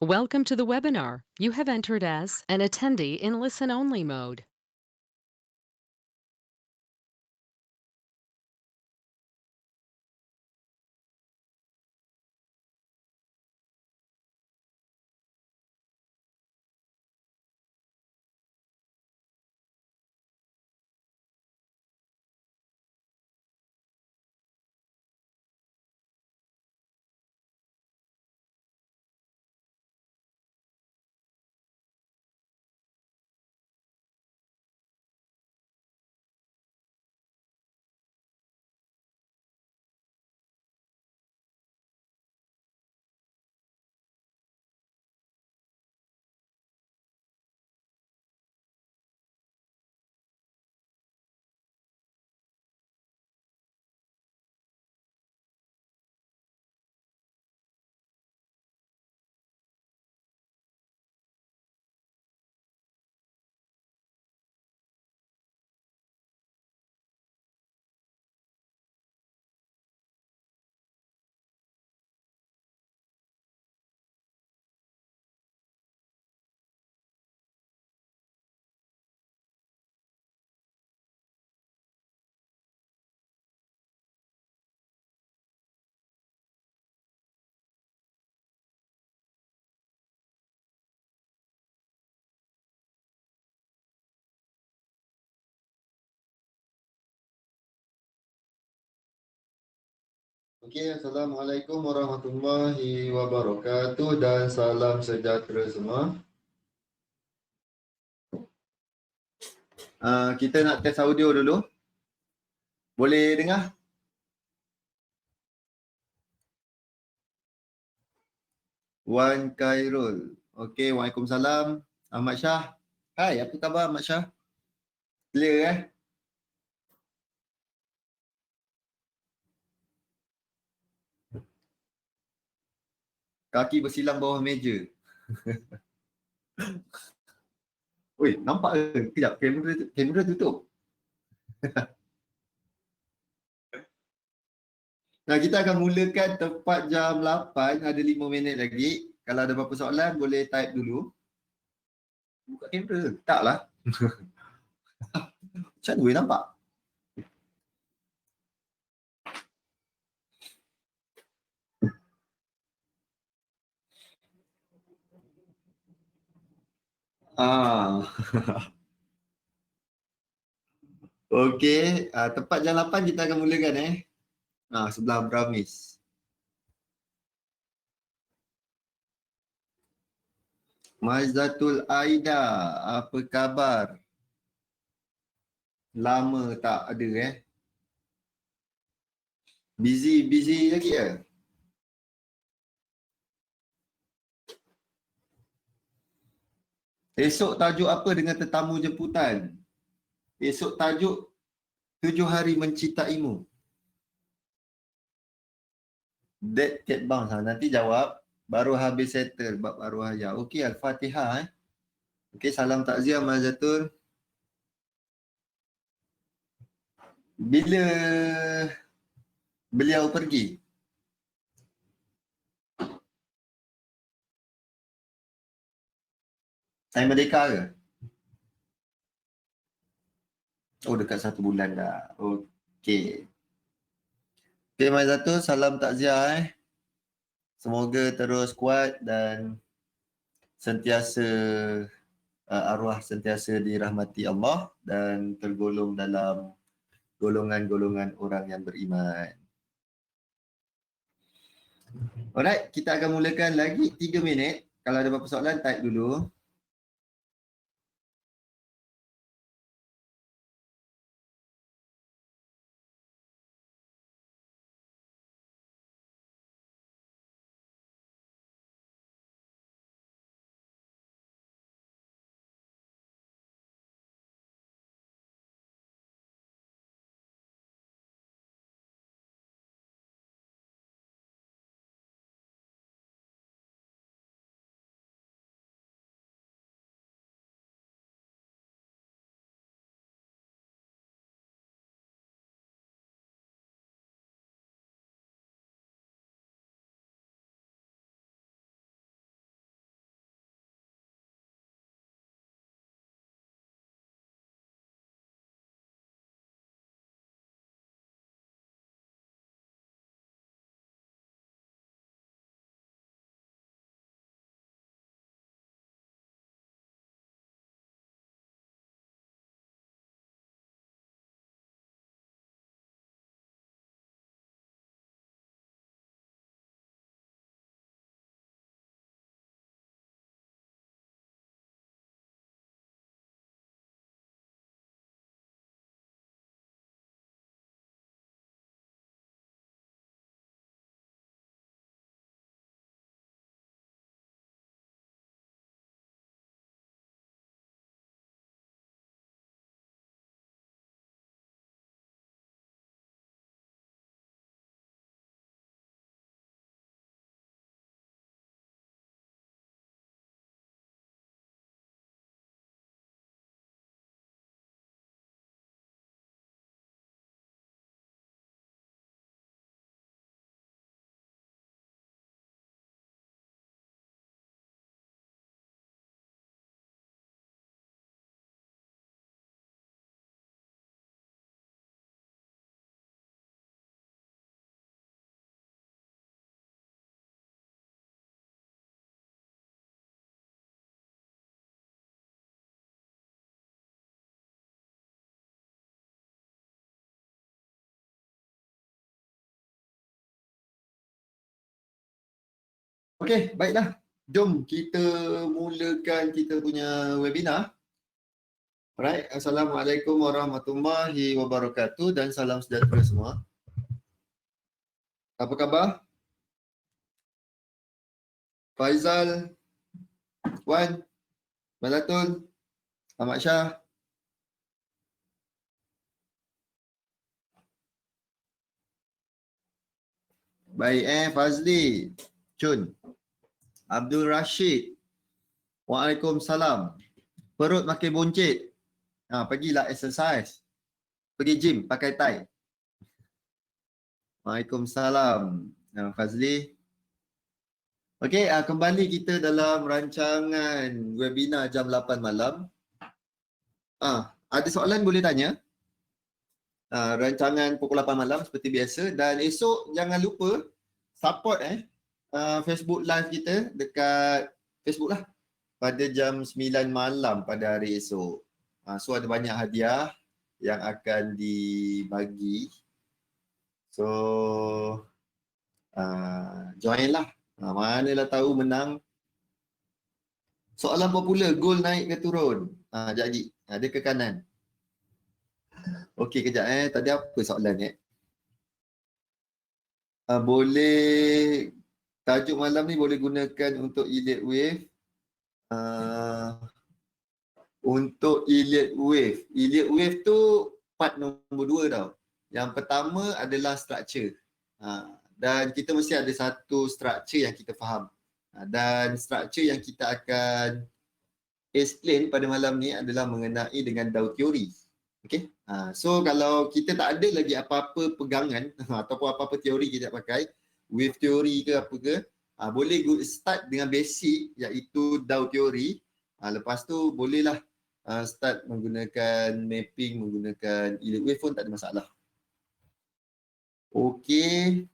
Welcome to the webinar. You have entered as an attendee in listen-only mode. Okey, Assalamualaikum warahmatullahi wabarakatuh dan salam sejahtera semua. Kita nak test audio dulu. Boleh dengar? Wan Khairul. Okey, Waalaikumsalam. Ahmad Shah. Hai, apa khabar Ahmad Shah? Clear Kaki bersilang bawah meja. Oi, nampak ke? Kejap, kamera tutup. Nah, kita akan mulakan tepat jam 8, ada 5 minit lagi. Kalau ada apa-apa soalan, boleh type dulu. Buka kamera. Taklah. Macam mana boleh nampak? Okey, tepat jam 8 kita akan mulakan sebelah Bramis. Maizatul Aida, apa khabar? Lama tak ada Busy lagi ya? Esok tajuk apa dengan tetamu jemputan? Esok tajuk 7 hari mencintaimu. Dead cat bounce. Nanti jawab baru habis settle bab arwah ayah. Okey, Al-Fatihah Okey, salam takziah Maizatul. Bila beliau pergi? Time merdeka ke? Oh, dekat 1 bulan dah. Okey. Okey, Maizatul, salam takziah Semoga terus kuat dan sentiasa arwah sentiasa dirahmati Allah dan tergolong dalam golongan-golongan orang yang beriman. Alright, kita akan mulakan lagi 3 minit. Kalau ada apa-apa soalan, type dulu. Okey, baiklah. Jom kita mulakan kita punya webinar. Alright, Assalamualaikum warahmatullahi wabarakatuh dan salam sejahtera semua. Apa khabar? Faizal, Wan, Malatul, Ahmad Shah. Baik Fazli, Chun, Abdul Rashid. Waalaikumsalam. Perut makin buncit. Pergilah exercise. Pergi gym pakai tie. Waalaikumsalam. Fazli. Okey, kembali kita dalam rancangan webinar jam 8 malam. Ada soalan boleh tanya. Rancangan pukul 8 malam seperti biasa, dan esok jangan lupa support Facebook live kita dekat Facebook lah pada jam 9 malam pada hari esok. So ada banyak hadiah yang akan dibagi. So join lah. Manalah tahu menang. Soalan popular, gold naik ke turun? Jadi ada ke kanan. Okey, kejap tadi apa soalan boleh tajuk malam ni boleh gunakan untuk elite wave. Untuk elite wave. Elite wave tu part nombor 2 tau. Yang pertama adalah structure. Dan kita mesti ada satu structure yang kita faham. Dan structure yang kita akan explain pada malam ni adalah mengenai dengan Dow Theory. Okay. So kalau kita tak ada lagi apa-apa pegangan ataupun apa-apa teori kita pakai, wave theory ke apa ke, boleh start dengan basic iaitu Dow Theory. Lepas tu bolehlah start menggunakan mapping, menggunakan elite wave pun tak ada masalah. Okey.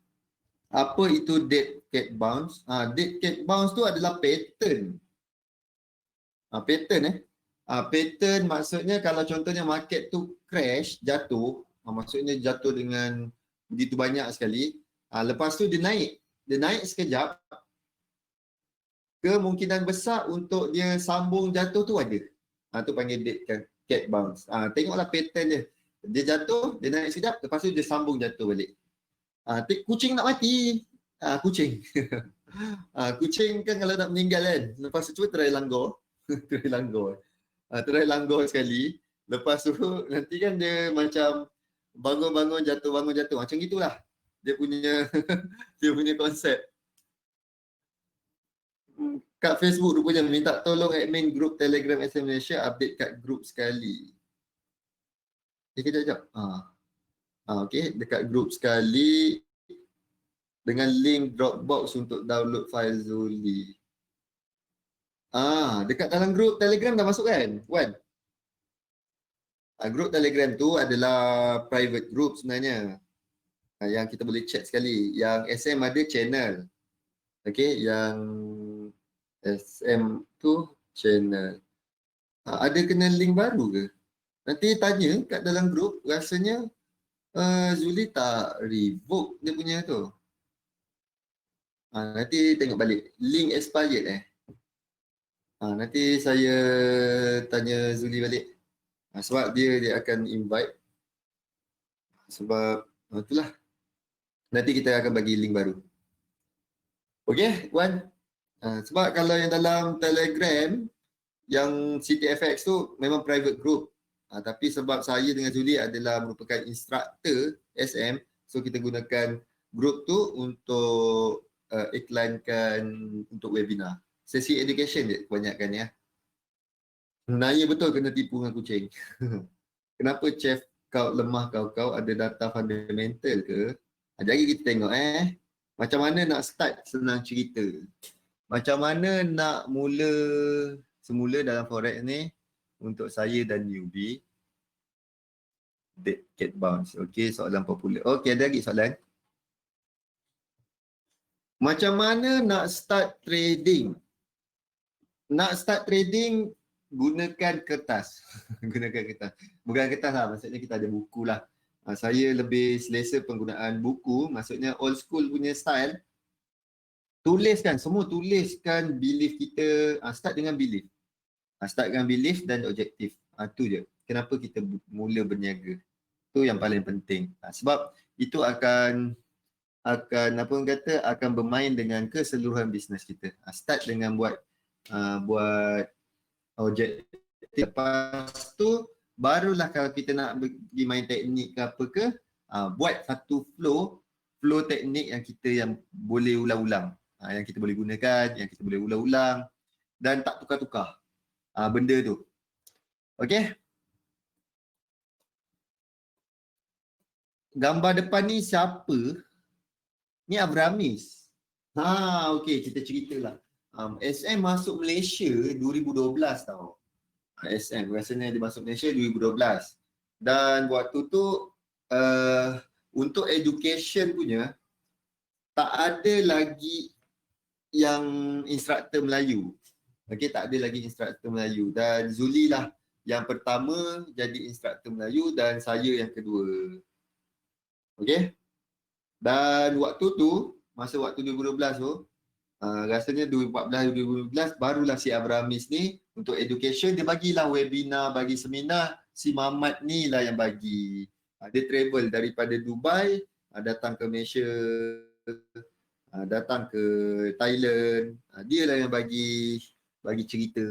Apa itu dead cat bounce? Dead cat bounce tu adalah pattern. Pattern maksudnya kalau contohnya market tu crash, jatuh, maksudnya jatuh dengan begitu banyak sekali, lepas tu dia naik sekejap, kemungkinan besar untuk dia sambung jatuh tu ada. Tu panggil dead cat bounce. Tengoklah pattern dia. Dia jatuh, dia naik sekejap, lepas tu dia sambung jatuh balik. Kucing nak mati. Kucing. Kucing kan kalau nak meninggal kan, lepas tu cuba try langgar. Try langgar sekali. Lepas tu nanti kan dia macam bangun-bangun jatuh, bangun jatuh. Macam gitulah dia punya dia punya konsep. Kat Facebook rupanya minta tolong admin group Telegram SM Malaysia update kat group sekali. Kejap. Okey, dekat group sekali dengan link Dropbox untuk download file Zuli. Dekat dalam group Telegram dah masuk kan? Wan? Group Telegram tu adalah private group sebenarnya. Yang kita boleh chat sekali. Yang SM ada channel. Okey, yang SM tu channel. Ada kena link baru ke? Nanti tanya kat dalam group, rasanya Zuli tak revoke dia punya tu. Nanti tengok balik. Link expired nanti saya tanya Zuli balik. Sebab dia akan invite. Sebab itulah. Nanti kita akan bagi link baru. Okey, Wan. Sebab kalau yang dalam Telegram, yang CTFX tu memang private group. Tapi sebab saya dengan Zuli adalah merupakan instructor SM, so kita gunakan group tu untuk iklankan untuk webinar. Sesi education je kebanyakan ya. Sebenarnya betul kena tipu dengan kucing. Kenapa chef kau lemah kau ada data fundamental ke? Jadi kita tengok macam mana nak start senang cerita. Macam mana nak mula semula dalam forex ni untuk saya dan newbie. Dead cat bounce. Okey, soalan popular. Okey, ada lagi soalan? Macam mana nak start trading? Nak start trading gunakan kertas. Gunakan kertas. Bukan kertas lah, maksudnya kita ada buku lah. Saya lebih selesa penggunaan buku, maksudnya old school punya style. semua tuliskan belief kita, start dengan belief. Start dengan belief dan objektif. Tu je. Kenapa kita mula berniaga. Tu yang paling penting. Sebab itu akan apa orang kata, akan bermain dengan keseluruhan bisnes kita. Start dengan buat objektif. Lepas tu barulah kalau kita nak pergi main teknik ke apa ke, buat satu flow teknik yang boleh ulang-ulang. Yang kita boleh gunakan, yang kita boleh ulang-ulang dan tak tukar-tukar benda tu. Okey. Gambar depan ni siapa? Ni Abramis. Okey, kita ceritalah. SM masuk Malaysia 2012 tau. SM rasanya dia masuk Malaysia 2012. Dan waktu tu untuk education punya tak ada lagi yang instruktor Melayu. Okey, tak ada lagi instruktor Melayu dan Zuli lah yang pertama jadi instruktor Melayu dan saya yang kedua. Okey. Dan waktu tu, masa waktu 2012 tu, rasanya 2014-2015 barulah si Abramis ni untuk education dia bagilah webinar, bagi seminar. Si Mamat ni lah yang bagi. Dia travel daripada Dubai, datang ke Malaysia, datang ke Thailand. Dia lah yang bagi cerita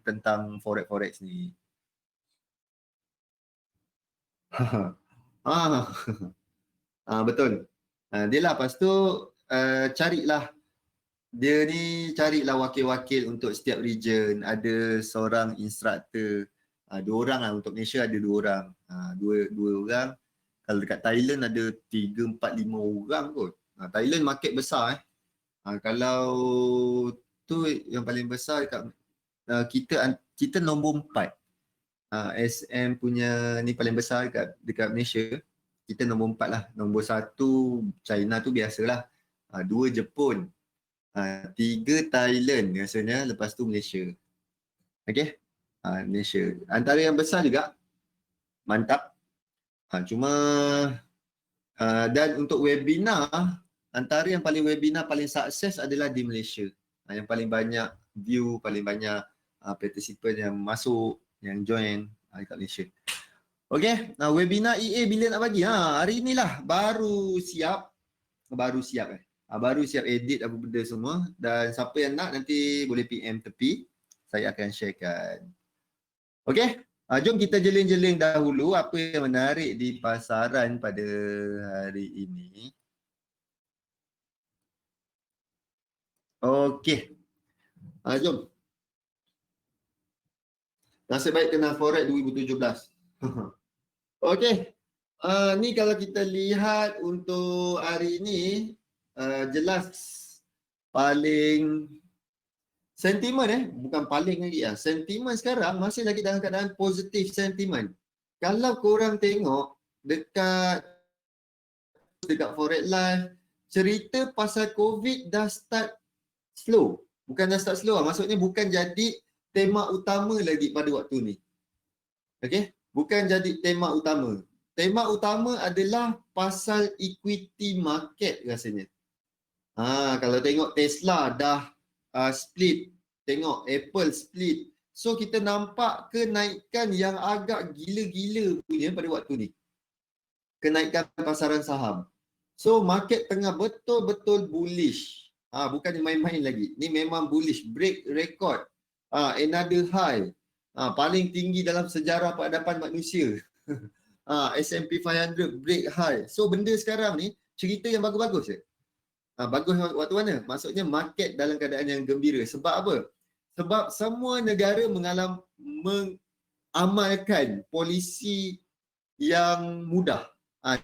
tentang forex ni. Betul. Dia lah lepas tu carilah wakil-wakil untuk setiap region. Ada seorang instruktor, 2 orang lah. Untuk Malaysia ada 2 orang. Dua orang. Kalau dekat Thailand ada 3, 4, 5 orang kot. Thailand market besar kalau tu yang paling besar dekat kita nombor 4. SM punya ni paling besar dekat Malaysia. Kita nombor 4 lah. Nombor 1 China tu biasalah. 2 Jepun. 3 Thailand rasanya. Lepas tu Malaysia. Okay. Malaysia. Antara yang besar juga. Mantap. Cuma dan untuk webinar, antara yang webinar paling sukses adalah di Malaysia. Yang paling banyak view, paling banyak participant yang masuk, yang join dekat Malaysia. Okey, webinar EA bila nak bagi? Hari inilah baru siap. Baru siap edit apa benda semua dan siapa yang nak nanti boleh PM tepi. Saya akan sharekan. Okey, jom kita jeling-jeling dahulu apa yang menarik di pasaran pada hari ini. Okey. Jom. Nasib baik kenal Forex 2017. Okey. Ni kalau kita lihat untuk hari ini jelas paling sentimen bukan paling lagi sentimen sekarang masih lagi dalam keadaan positif sentimen. Kalau korang tengok dekat Forex Live, cerita pasal COVID dah start slow. Bukan dah start slow, maksudnya bukan jadi tema utama lagi pada waktu ni. Okey, bukan jadi tema utama. Tema utama adalah pasal equity market rasanya. Kalau tengok Tesla dah split, tengok Apple split. So kita nampak kenaikan yang agak gila-gila punya pada waktu ni. Kenaikan pasaran saham. So market tengah betul-betul bullish. Bukan main-main lagi. Ni memang bullish, break record. Another high. Paling tinggi dalam sejarah peradaban manusia. S&P 500 break high. So benda sekarang ni cerita yang bagus-bagus je. Bagus waktu mana? Maksudnya market dalam keadaan yang gembira. Sebab apa? Sebab semua negara mengamalkan polisi yang mudah.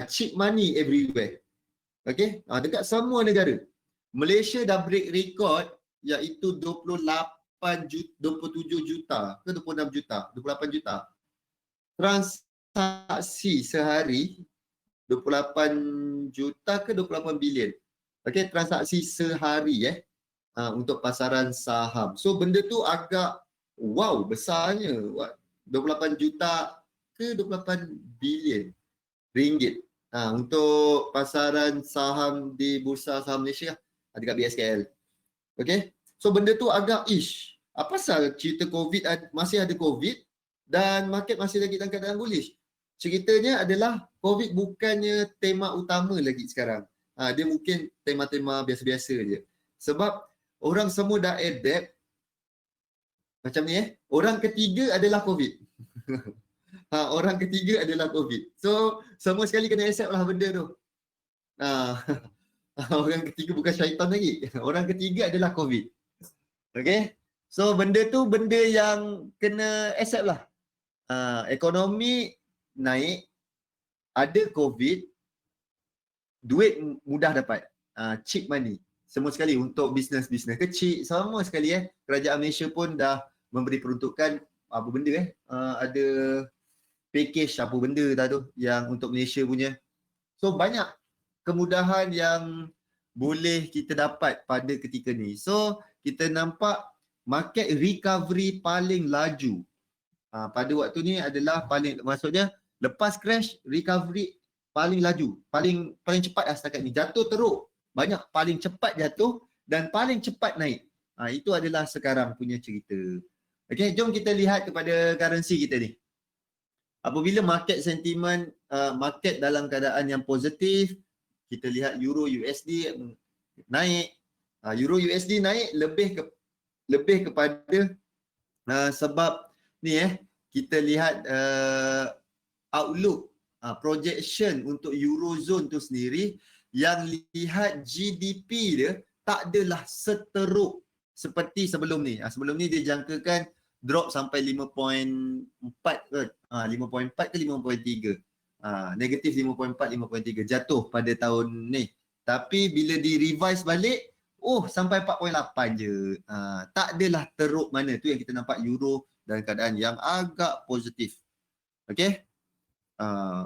Cheap money everywhere. Okay? Dekat semua negara. Malaysia dah break record iaitu 27 juta ke 26 juta, 28 juta. Transaksi sehari 28 juta ke 28 bilion. Okey, transaksi sehari untuk pasaran saham. So benda tu agak wow besarnya. 28 juta ke 28 bilion ringgit. Untuk pasaran saham di Bursa Saham Malaysia dekat BSKL. Okay. So benda tu agak apa pasal cerita masih ada COVID dan market masih lagi dalam keadaan bullish. Ceritanya adalah COVID bukannya tema utama lagi sekarang. Dia mungkin tema-tema biasa-biasa je. Sebab orang semua dah adapt macam ni Orang ketiga adalah COVID. Orang ketiga adalah COVID. So semua sekali kena accept lah benda tu. Orang ketiga bukan syaitan lagi. Orang ketiga adalah COVID. Okay. So benda tu benda yang kena accept lah. Ekonomi naik, ada COVID, duit mudah dapat. Cheap money. Semua sekali untuk bisnes-bisnes kecil, semua sekali kerajaan Malaysia pun dah memberi peruntukan apa benda ada package apa benda dah tu yang untuk Malaysia punya. So banyak kemudahan yang boleh kita dapat pada ketika ni. So kita nampak market recovery paling laju pada waktu ni adalah maksudnya lepas crash recovery paling laju, paling cepat setakat ni. Jatuh teruk, banyak paling cepat jatuh dan paling cepat naik. Itu adalah sekarang punya cerita. Okey, jom kita lihat kepada currency kita ni. Apabila market sentiment market dalam keadaan yang positif, kita lihat Euro USD naik. Euro USD naik lebih kepada sebab ni kita lihat outlook projection untuk Eurozone tu sendiri yang lihat GDP dia tak adalah seteruk seperti sebelum ni. Sebelum ni dia jangkakan drop sampai 5.4 ke 5.4 ke 5.3. Negatif 5.4 5.3 jatuh pada tahun ni. Tapi bila di revise balik sampai 4.8 je. Tak adalah teruk mana tu yang kita nampak Euro dalam keadaan yang agak positif. Okey?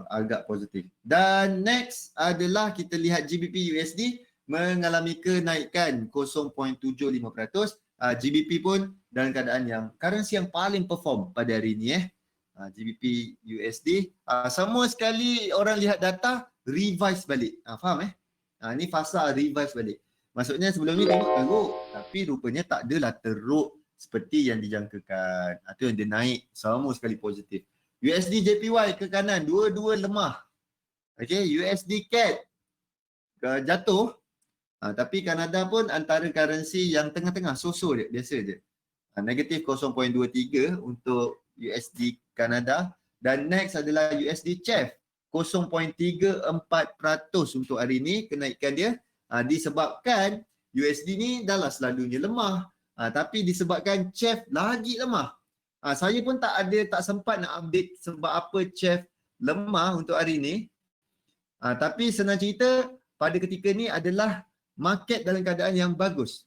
Agak positif. Dan next adalah kita lihat GBP USD mengalami kenaikan 0.75%. GBP pun dalam keadaan yang currency yang paling perform pada hari ni GBP USD. Semua sekali orang lihat data revise balik. Faham ni fasa revise balik. Maksudnya sebelum ni tengok teruk tapi rupanya tak adalah teruk seperti yang dijangkakan. Itu yang dia naik semua sekali positif. USD JPY ke kanan, dua-dua lemah. Okey, USD CAD jatuh. Tapi Kanada pun antara currency yang tengah-tengah, so-so je, biasa je. Negatif 0.23 untuk USD Kanada. Dan next adalah USD CHF, 0.34% untuk hari ini kenaikan dia. Disebabkan USD ni dah lah selalunya lemah. Tapi disebabkan CHF lagi lemah. Saya pun tak sempat nak update sebab apa CHF lemah untuk hari ini. Tapi senang cerita, pada ketika ni adalah market dalam keadaan yang bagus.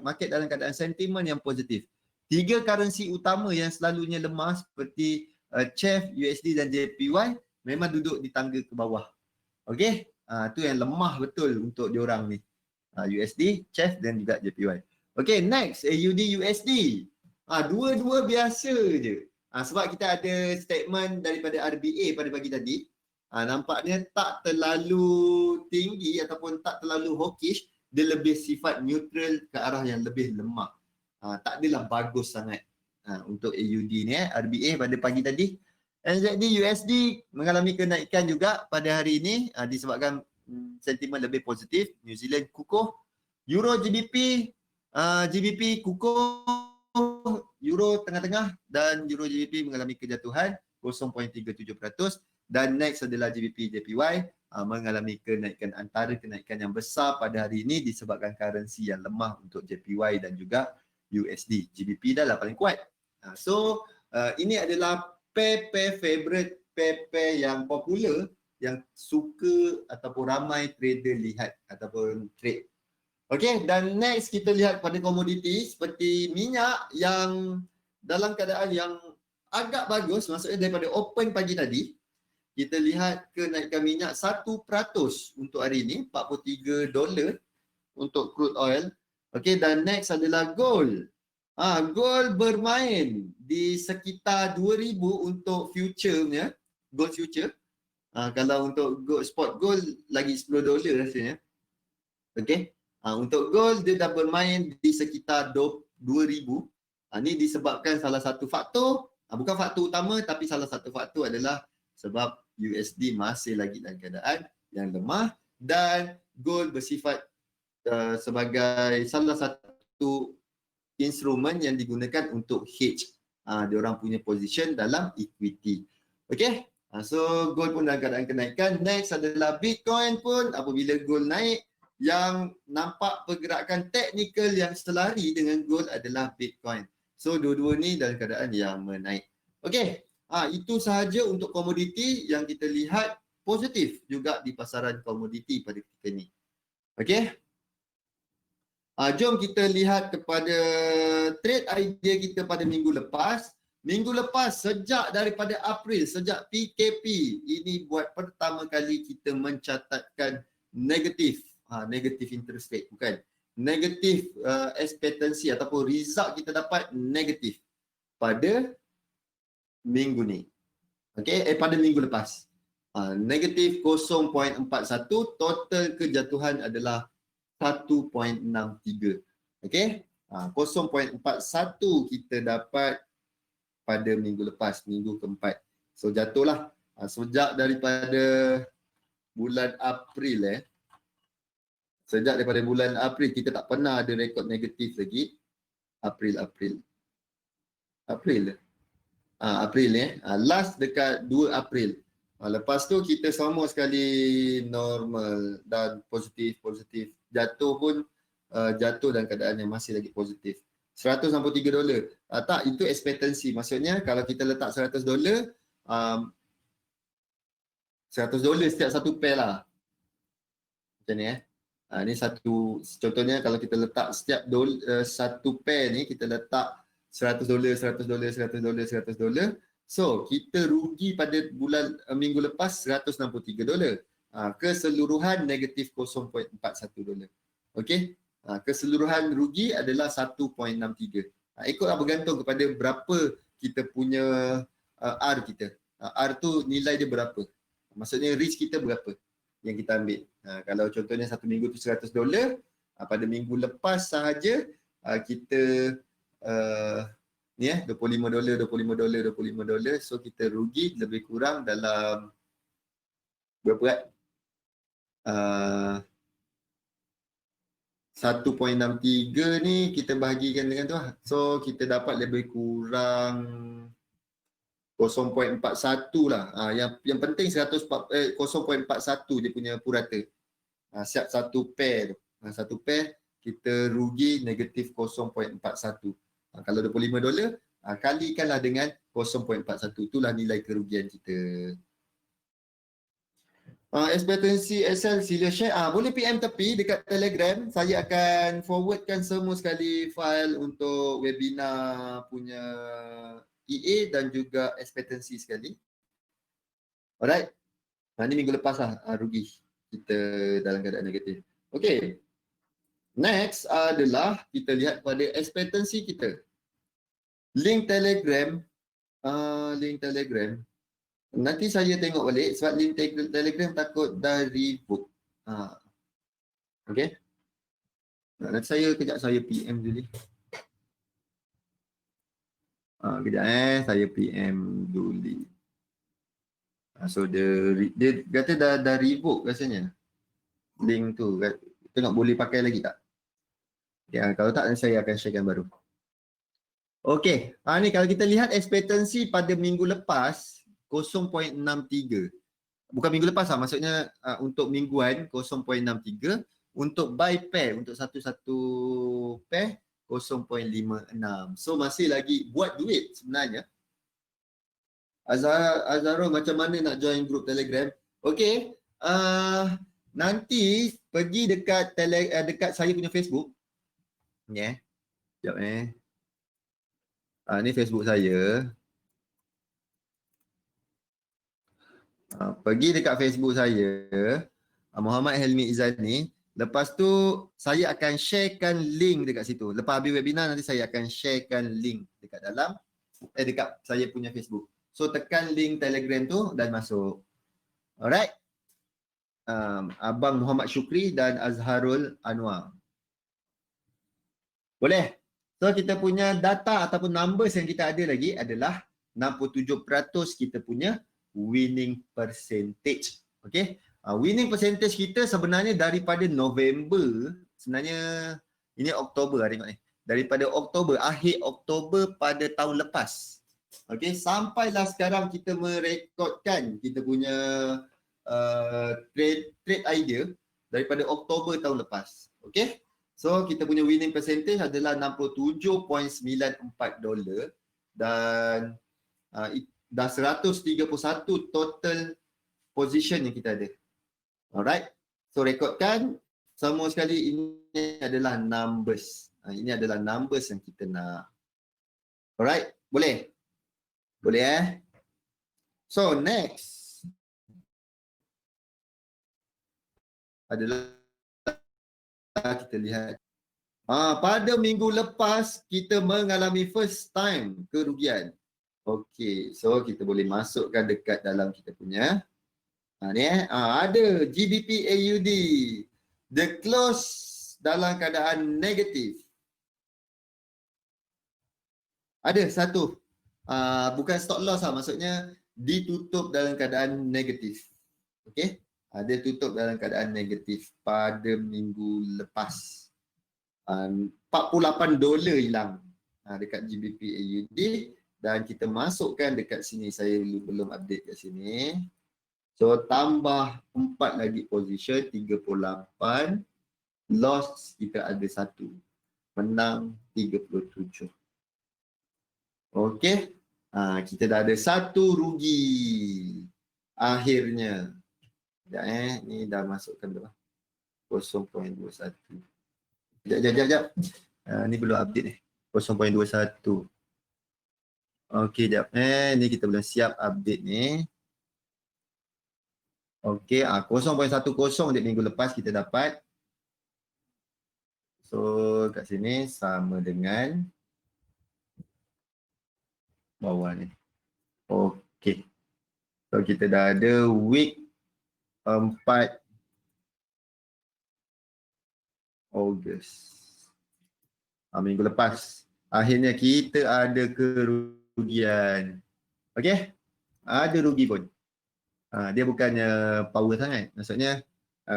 Market dalam keadaan sentimen yang positif. 3 currency utama yang selalunya lemah seperti CHF, USD dan JPY memang duduk di tangga ke bawah. Okey? Tu yang lemah betul untuk diorang ni. USD, CHF dan juga JPY. Okey, next AUD USD. Dua-dua biasa je. Sebab kita ada statement daripada RBA pada pagi tadi. Nampaknya tak terlalu tinggi ataupun tak terlalu hawkish, dia lebih sifat neutral ke arah yang lebih lemah. Tak adalah bagus sangat untuk AUD ni RBA pada pagi tadi. NZD USD mengalami kenaikan juga pada hari ini disebabkan sentimen lebih positif. New Zealand kukuh. Euro GBP GBP kukuh, Euro tengah-tengah dan Euro GBP mengalami kejatuhan 0.37%. Dan next adalah GBP JPY mengalami kenaikan yang besar pada hari ini disebabkan currency yang lemah untuk JPY dan juga USD. GBP dah lah paling kuat. So ini adalah pair favorite, pair yang popular yang suka ataupun ramai trader lihat ataupun trade. Okey, dan next kita lihat pada komoditi seperti minyak yang dalam keadaan yang agak bagus, maksudnya daripada open pagi tadi. Kita lihat kenaikan minyak 1% untuk hari ini, $43 untuk crude oil. Okey, dan next adalah gold. Gold bermain di sekitar 2000 untuk future-nya, gold future. Kalau untuk gold, spot gold lagi $10 rasanya. Okey. Untuk gold dia dah bermain di sekitar 2,000. Ini disebabkan salah satu faktor, bukan faktor utama tapi salah satu faktor adalah sebab USD masih lagi dalam keadaan yang lemah dan gold bersifat sebagai salah satu instrumen yang digunakan untuk hedge diorang punya position dalam equity. Okay, so gold pun dalam keadaan kenaikan. Next adalah Bitcoin pun apabila gold naik, yang nampak pergerakan teknikal yang selari dengan gold adalah Bitcoin. So dua-dua ni dalam keadaan yang menaik. Okay, itu sahaja untuk komoditi yang kita lihat positif juga di pasaran komoditi pada ketika ni. Okay, jom kita lihat kepada trade idea kita pada minggu lepas. Minggu lepas sejak daripada April, sejak PKP, ini buat pertama kali kita mencatatkan negatif interest rate, bukan negatif expectancy ataupun result kita dapat negatif pada minggu ni. Okey, pada minggu lepas. Negatif 0.41, total kejatuhan adalah 1.63. Okey, 0.41 kita dapat pada minggu lepas, minggu keempat. So jatuhlah sejak daripada bulan April Sejak daripada bulan April kita tak pernah ada rekod negatif lagi. April. Last dekat 2 April. Lepas tu kita sama sekali normal dan positif. Jatuh pun jatuh dalam keadaan yang masih lagi positif. $163. Tak, itu expectancy. Maksudnya kalau kita letak $100, $100 setiap satu pair lah. Macam ni ni satu, contohnya kalau kita letak setiap satu pair ni kita letak $100. So kita rugi pada minggu lepas $163. Keseluruhan negatif $0.41. Okey, keseluruhan rugi adalah 1.63. Ikutlah bergantung kepada berapa kita punya R kita. R tu nilai dia berapa, maksudnya risk kita berapa yang kita ambil. Kalau contohnya satu minggu tu $100, pada minggu lepas sahaja kita $25. So kita rugi lebih kurang dalam berapa? 1.63 ni kita bahagikan dengan tu lah. So kita dapat lebih kurang 0.41 lah. Yang penting 0.41 dia punya purata. Siap satu pair tu. Satu pair kita rugi negatif 0.41. Kalau $25, kalikanlah dengan 0.41. Itulah nilai kerugian kita. Expectancy Excel sila share. Boleh PM tepi dekat Telegram. Saya akan forwardkan semua sekali file untuk webinar punya EA dan juga expectancy sekali. Alright. Ini minggu lepas lah rugi kita dalam keadaan negatif. Okay. Next adalah kita lihat pada expectancy kita. Link Telegram. Nanti saya tengok balik sebab link Telegram takut dah revoke. Okay. Nanti saya PM dulu. Kejap saya PM dulu. So dia kata dah revoke rasanya. Link tu tengok boleh pakai lagi tak? Ya, kalau tak saya akan sharekan baru. Okey, ni kalau kita lihat expectancy pada minggu lepas 0.63. Bukan minggu lepas maksudnya untuk mingguan 0.63, untuk buy pair untuk satu-satu pair 0.56. So masih lagi buat duit sebenarnya. Azharul macam mana nak join group Telegram? Okey, nanti pergi dekat dekat saya punya Facebook. Sekejap ni Facebook saya. Pergi dekat Facebook saya, Muhammad Helmi Izani. Lepas tu saya akan sharekan link dekat situ. Lepas habis webinar nanti saya akan sharekan link dekat dalam dekat saya punya Facebook. So tekan link Telegram tu dan masuk. Alright. Abang Muhammad Syukri dan Azharul Anwar. Boleh? So kita punya data ataupun numbers yang kita ada lagi adalah 67% kita punya winning percentage. Okay? Winning percentage kita sebenarnya daripada November, sebenarnya ini Oktober lah tengok ni. Daripada Oktober, akhir Oktober pada tahun lepas. Okay, sampailah sekarang kita merekodkan kita punya trade idea daripada Oktober tahun lepas. Okay? So kita punya winning percentage adalah $67.94 dan dah 131 total position yang kita ada. Alright. So rekodkan semua sekali, ini adalah numbers. Ini adalah numbers yang kita nak. Alright. Boleh? Boleh So next adalah kita lihat. Pada minggu lepas kita mengalami first time kerugian. Okey, so kita boleh masukkan dekat dalam kita punya. Ada GBP AUD. The close dalam keadaan negatif. Ada satu. Bukan stop loss lah, maksudnya ditutup dalam keadaan negatif. Okey, dia tutup dalam keadaan negatif pada minggu lepas. $48 hilang dekat GBP AUD dan kita masukkan dekat sini. Saya belum update kat sini. So tambah 4 lagi position, 38. Loss kita ada 1. Menang 37. Okey. Kita dah ada 1 rugi. Akhirnya. Sekejap ni dah masukkan berapa? 0.21. Sekejap. Ni belum update ni. 0.21. Okey, sekejap. Ni kita belum siap update ni. Okey, 0.10 di minggu lepas kita dapat. So, kat sini sama dengan bawah ni. Okey. So, kita dah ada week 4 Ogos. Minggu lepas. Akhirnya kita ada kerugian. Okey? Ada rugi pun. Dia bukannya power sangat. Maksudnya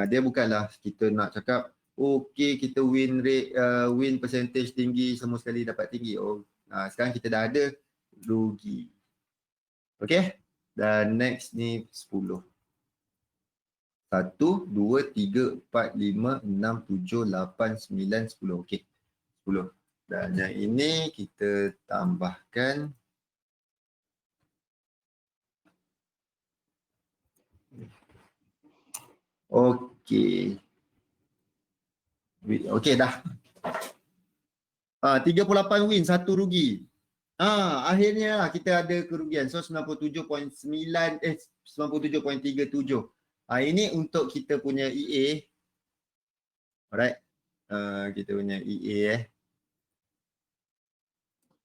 dia bukanlah kita nak cakap okey kita win rate, win percentage tinggi, semua sekali dapat tinggi. Sekarang kita dah ada rugi. Okey? Dan next ni 10. 1, 2, 3, 4, 5, 6, 7, 8, 9, 10. Okey. 10. Dan yang ini kita tambahkan. Okey. Okey dah. 38 win, 1 rugi. Akhirnya lah kita ada kerugian. So 97.37. Ini untuk kita punya EA. Alright. Kita punya EA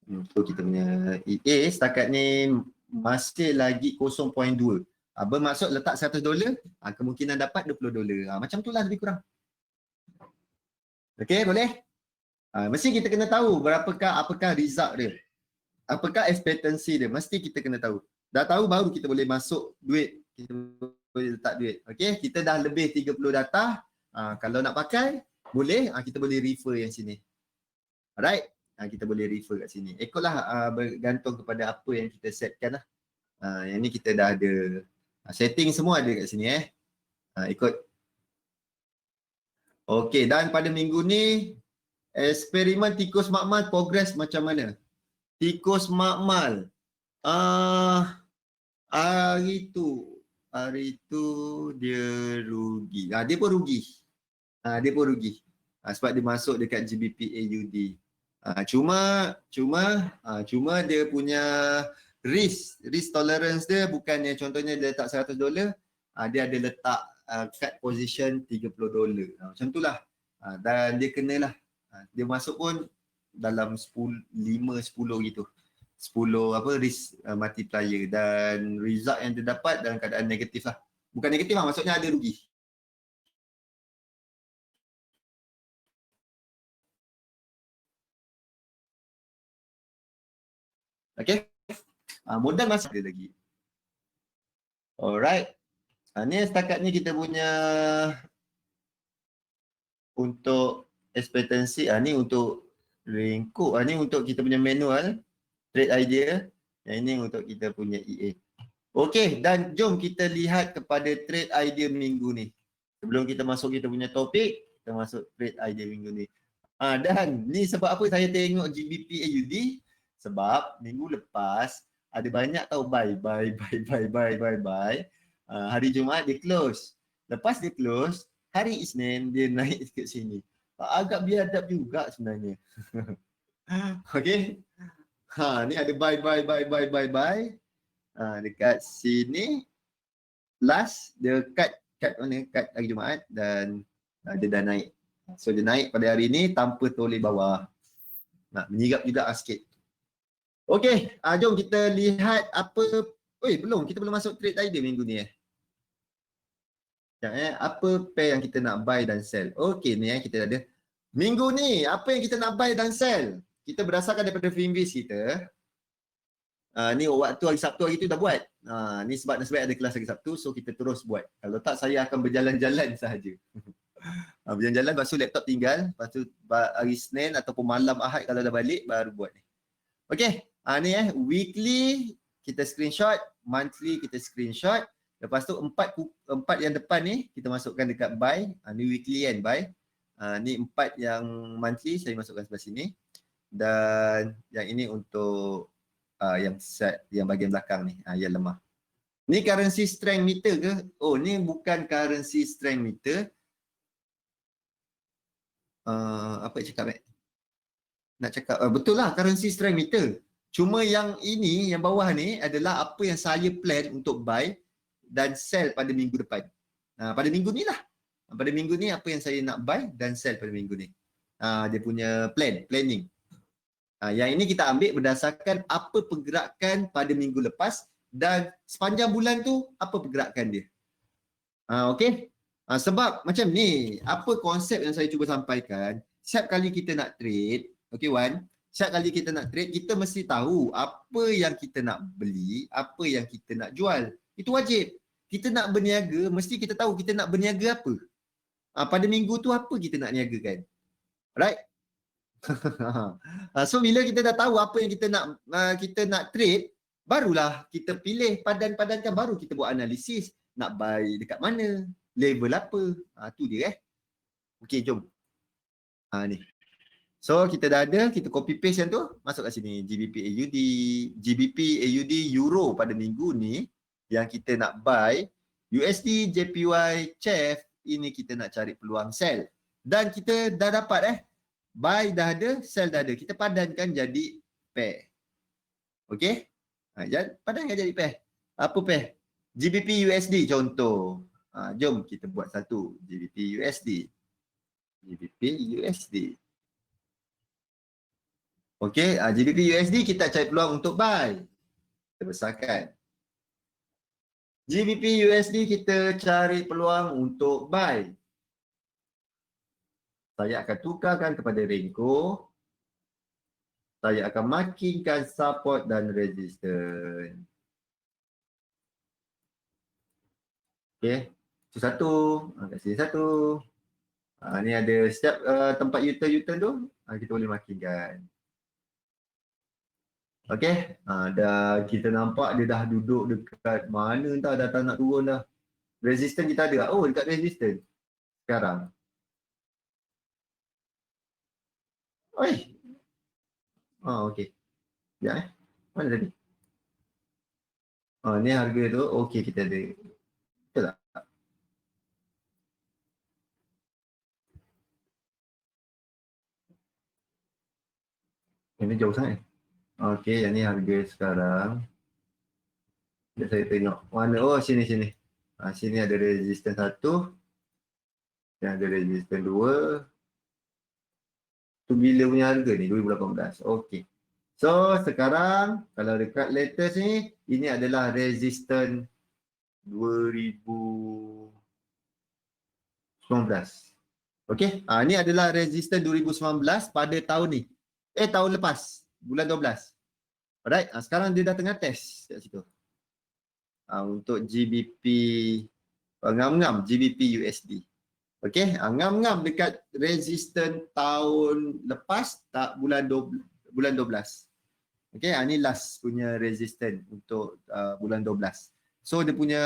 Untuk kita punya EA setakat ni masih lagi 0.2. Bermaksud letak $100, kemungkinan dapat $20. Macam tu lah lebih kurang. Okey, boleh? Mesti kita kena tahu apakah result dia. Apakah expectancy dia. Mesti kita kena tahu. Dah tahu baru kita boleh masuk duit. Kita boleh letak duit. Okey, kita dah lebih 30 data. Kalau nak pakai, boleh. Kita boleh refer yang sini. Alright. Kita boleh refer kat sini. Ikutlah bergantung kepada apa yang kita setkan lah. Yang ni kita dah ada. Setting semua ada kat sini ikut. Okey, dan pada minggu ni, eksperimen tikus makmal progress macam mana? Tikus makmal. Hari tu dia rugi. Dia pun rugi. Sebab dia masuk dekat GBP AUD. Cuma dia punya risk tolerance dia bukannya contohnya dia letak $100, dia ada letak cut position $30. Macam itulah. Dan dia kenalah. Dia masuk pun dalam 5-10 gitu. 10 risk multiplier dan result yang dia dapat dalam keadaan negatif lah. Bukan negatif lah, maksudnya ada rugi. Okay. Modal masih ada lagi. Alright. Ni setakat ni kita punya untuk ekspektasi. Ni untuk ringkuk. Ni untuk kita punya manual trade idea. Yang ini untuk kita punya EA. Okey, dan jom kita lihat kepada trade idea minggu ni. Sebelum kita masuk kita punya topik, kita masuk trade idea minggu ni. Dan ni sebab apa saya tengok GBP AUD? Sebab minggu lepas ada banyak tahu buy. Hari Jumaat dia close. Lepas dia close, hari Isnin dia naik ke sini. Agak biadab juga sebenarnya. Okey. Ni ada buy. Dekat sini last dia cut hari Jumaat dan dia dah naik. So dia naik pada hari ni tanpa toleh bawah. Menyirap juga sikit. Okey, jom kita lihat apa. Kita belum masuk trade idea minggu ni Apa pair yang kita nak buy dan sell. Okey ni kita ada. Minggu ni apa yang kita nak buy dan sell? Kita berdasarkan daripada Finviz kita. Ni waktu hari Sabtu hari tu dah buat. Ni sebab ada kelas hari Sabtu, so kita terus buat. Kalau tak saya akan berjalan-jalan sahaja. Berjalan-jalan, lepas tu laptop tinggal. Lepas tu hari Senin ataupun malam Ahad kalau dah balik baru buat ni. Okay, ni weekly kita screenshot, monthly kita screenshot. Lepas tu empat yang depan ni kita masukkan dekat buy. Ni weekly kan buy. Ni 4 yang monthly saya masukkan sebelah sini. Dan yang ini untuk yang set, yang bahagian belakang ni, yang lemah. Ni currency strength meter ke? Ni bukan currency strength meter. Apa cakap nak cakap, betul lah currency strength meter. Cuma yang ini, yang bawah ni adalah apa yang saya plan untuk buy dan sell pada minggu depan. Pada minggu ni lah. Pada minggu ni apa yang saya nak buy dan sell pada minggu ni. Dia punya planning. Yang ini kita ambil berdasarkan apa pergerakan pada minggu lepas dan sepanjang bulan tu apa pergerakan dia. Okey. Sebab macam ni, apa konsep yang saya cuba sampaikan, setiap kali kita nak trade, okey Wan, setiap kali kita nak trade, kita mesti tahu apa yang kita nak beli, apa yang kita nak jual. Itu wajib. Kita nak berniaga, mesti kita tahu kita nak berniaga apa. Pada minggu tu apa kita nak niagakan. Right? So bila kita dah tahu apa yang kita nak trade, barulah kita pilih, padan-padankan, baru kita buat analisis nak buy dekat mana, level apa. Tu dia Okey, jom. Ni. So kita dah ada, kita copy paste yang tu, masuk kat sini. GBP AUD Euro pada minggu ni yang kita nak buy. USD JPY CHF ini kita nak cari peluang sell. Dan kita dah dapat buy dah ada, sell dah ada. Kita padankan jadi pair. Okey? Padankan jadi pair. Apa pair? GBP USD contoh. Jom kita buat satu. GBP USD. Okey, GBP USD kita cari peluang untuk buy. Kita besarkan. GBP USD kita cari peluang untuk buy. Saya akan tukarkan kepada Renko. Saya akan markingkan support dan resistance. Okey. Itu satu. Kat sini satu. Ni ada setiap tempat U-turn tu. Kita boleh markingkan. Okey. Dah kita nampak dia dah duduk dekat mana entah, dah tak nak turun dah. Resistance kita ada. Dekat resistance. Sekarang. Okey. Ya Mana tadi? Ni harga tu. Okey, kita ada. Betul tak? Ini jauh sangat. Okey, yang ni harga sekarang. Saya tengok. Mana? Sini. Sini ada resistance 1. Yang ada resistance 2. Tu bila punya harga ni? 2018. Okey. So, sekarang kalau dekat latest ni, ini adalah resistance 2019. Okey. Ni adalah resistance 2019 pada tahun ni. Tahun lepas. Bulan 12. Alright, sekarang dia dah tengah test kat situ. Untuk GBP ngam-ngam GBP USD. Okey, ngam-ngam dekat resisten tahun lepas tak bulan 12. Okey, ni last punya resisten untuk bulan 12. So dia punya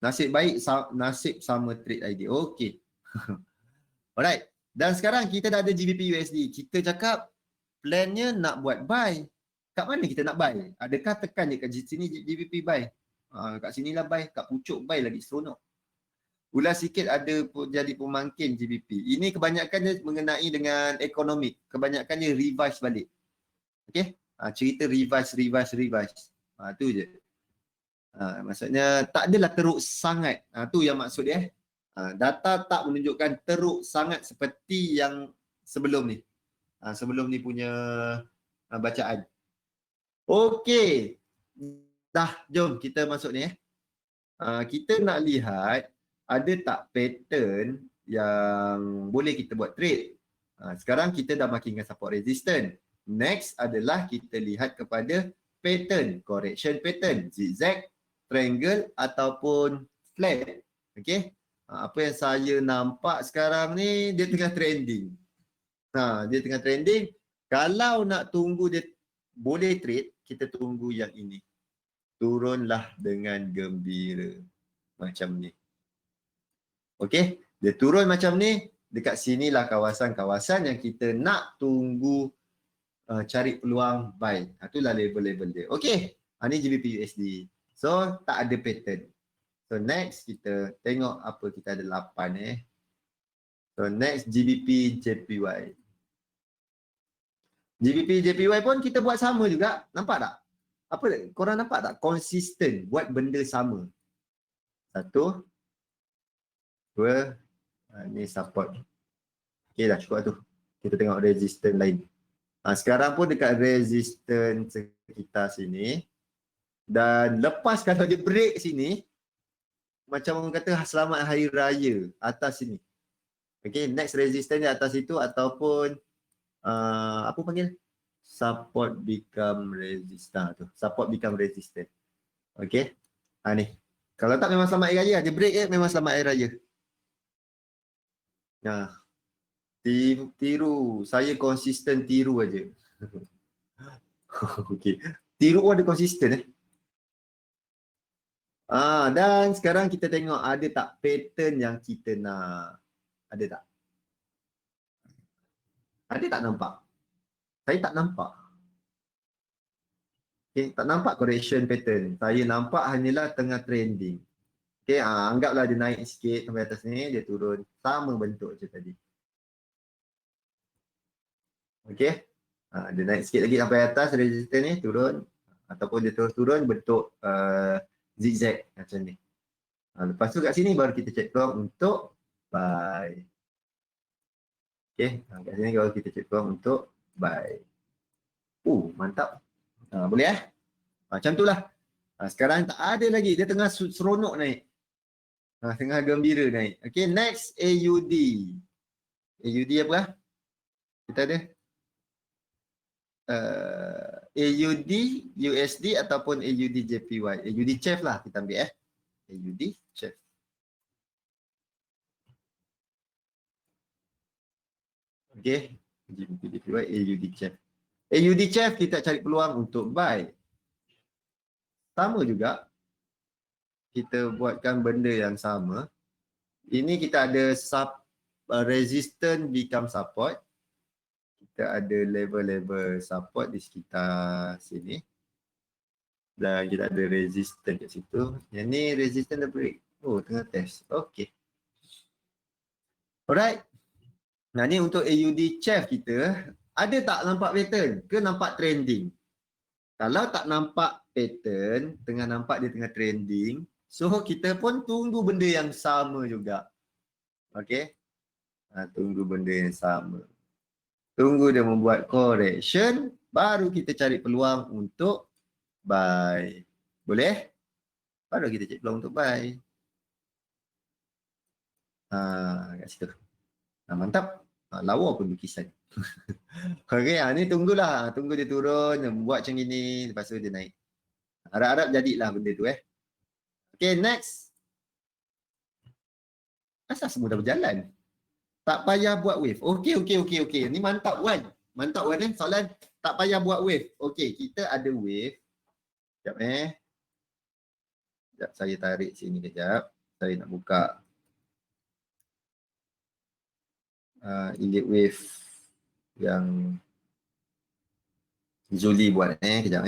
nasib baik nasib sama trade idea. Okey. Alright. Dan sekarang kita dah ada GBP USD. Kita cakap plannya nak buat buy. Kat mana kita nak buy? Adakah tekan je kat sini GBP buy? Kat sinilah buy, kat pucuk buy lagi seronok. Ulas sikit ada jadi pemangkin GBP. Ini kebanyakan dia mengenai dengan ekonomi. Kebanyakan dia revise balik. Okey? Cerita revise. Tu je. Maksudnya tak adalah teruk sangat. Tu yang maksud dia. Data tak menunjukkan teruk sangat seperti yang sebelum ni. Sebelum ni punya bacaan. Okey. Dah, jom kita masuk ni. Kita nak lihat ada tak pattern yang boleh kita buat trade. Sekarang kita dah markingkan support resistance. Next adalah kita lihat kepada pattern, correction pattern, zigzag, triangle ataupun flat. Okey. Apa yang saya nampak sekarang ni dia tengah trending. Dia tengah trending. Kalau nak tunggu dia boleh trade, kita tunggu yang ini. Turunlah dengan gembira. Macam ni. Okey, dia turun macam ni, dekat sinilah kawasan-kawasan yang kita nak tunggu cari peluang buy. Itulah level-level dia. Okey, ni GBP USD. So, tak ada pattern. So, next kita tengok apa kita ada 8 So, next GBP JPY. GBP JPY pun kita buat sama juga. Nampak tak? Apa korang nampak tak? Konsisten buat benda sama. 1 2 ni support. Okey dah cukup tu. Kita tengok resistance lain. Sekarang pun dekat resistance sekitar sini. Dan lepas kalau dia break sini, macam orang kata selamat hari raya atas sini. Okey, next resistance di atas itu ataupun apa panggil? Support become resistance tu. Support become resistance. Okey. Ni. Kalau tak memang selamat hari raya, dia break memang selamat hari raya. Tiru. Saya konsisten tiru aja. Okey. Tiru pun ada konsisten dan sekarang kita tengok ada tak pattern yang kita nak. Ada tak? Ada tak nampak? Saya tak nampak. Okay, tak nampak correction pattern. Saya nampak hanyalah tengah trending. Okay, anggaplah dia naik sikit sampai atas ni, dia turun. Sama bentuk je tadi. Okay. Dia naik sikit lagi sampai atas resistance ni, turun. Ataupun dia terus turun bentuk zigzag macam ni. Lepas tu kat sini baru kita check peluang untuk buy. Okay, kat sini baru kita check peluang untuk buy. Mantap. Boleh macam tu lah. Sekarang tak ada lagi. Dia tengah seronok naik. Tengah gembira naik. Okay, next AUD. AUD apa? Kita ada AUD USD ataupun AUD JPY. AUD CHF lah kita ambil AUD CHF. Okay, JPY AUD CHF. AUD CHF kita cari peluang untuk buy. Sama juga. Kita buatkan benda yang sama. Ini kita ada resistance become support. Kita ada level-level support di sekitar sini. Dan kita ada resistance kat situ. Yang ni resistance dah break. Tengah test. Okay. Alright. Ni untuk AUD CHF kita. Ada tak nampak pattern? Ke nampak trending? Kalau tak nampak pattern, tengah nampak dia tengah trending. So kita pun tunggu benda yang sama juga. Okay. Tunggu benda yang sama. Tunggu dia membuat correction, baru kita cari peluang untuk buy. Boleh? Baru kita cari peluang untuk buy. Kat situ. Mantap. Lawa pun lukisan. Okey, ni tunggulah. Tunggu dia turun, buat macam gini, lepas tu dia naik. Harap-harap jadilah benda tu Okey, next. Asal semua dah berjalan? Tak payah buat wave. Okey. Ni mantap Wan. Mantap Wan soalan tak payah buat wave. Okey, kita ada wave. Sekejap Sekejap, saya tarik sini kejap. Saya nak buka elite wave yang Zuli buat kejap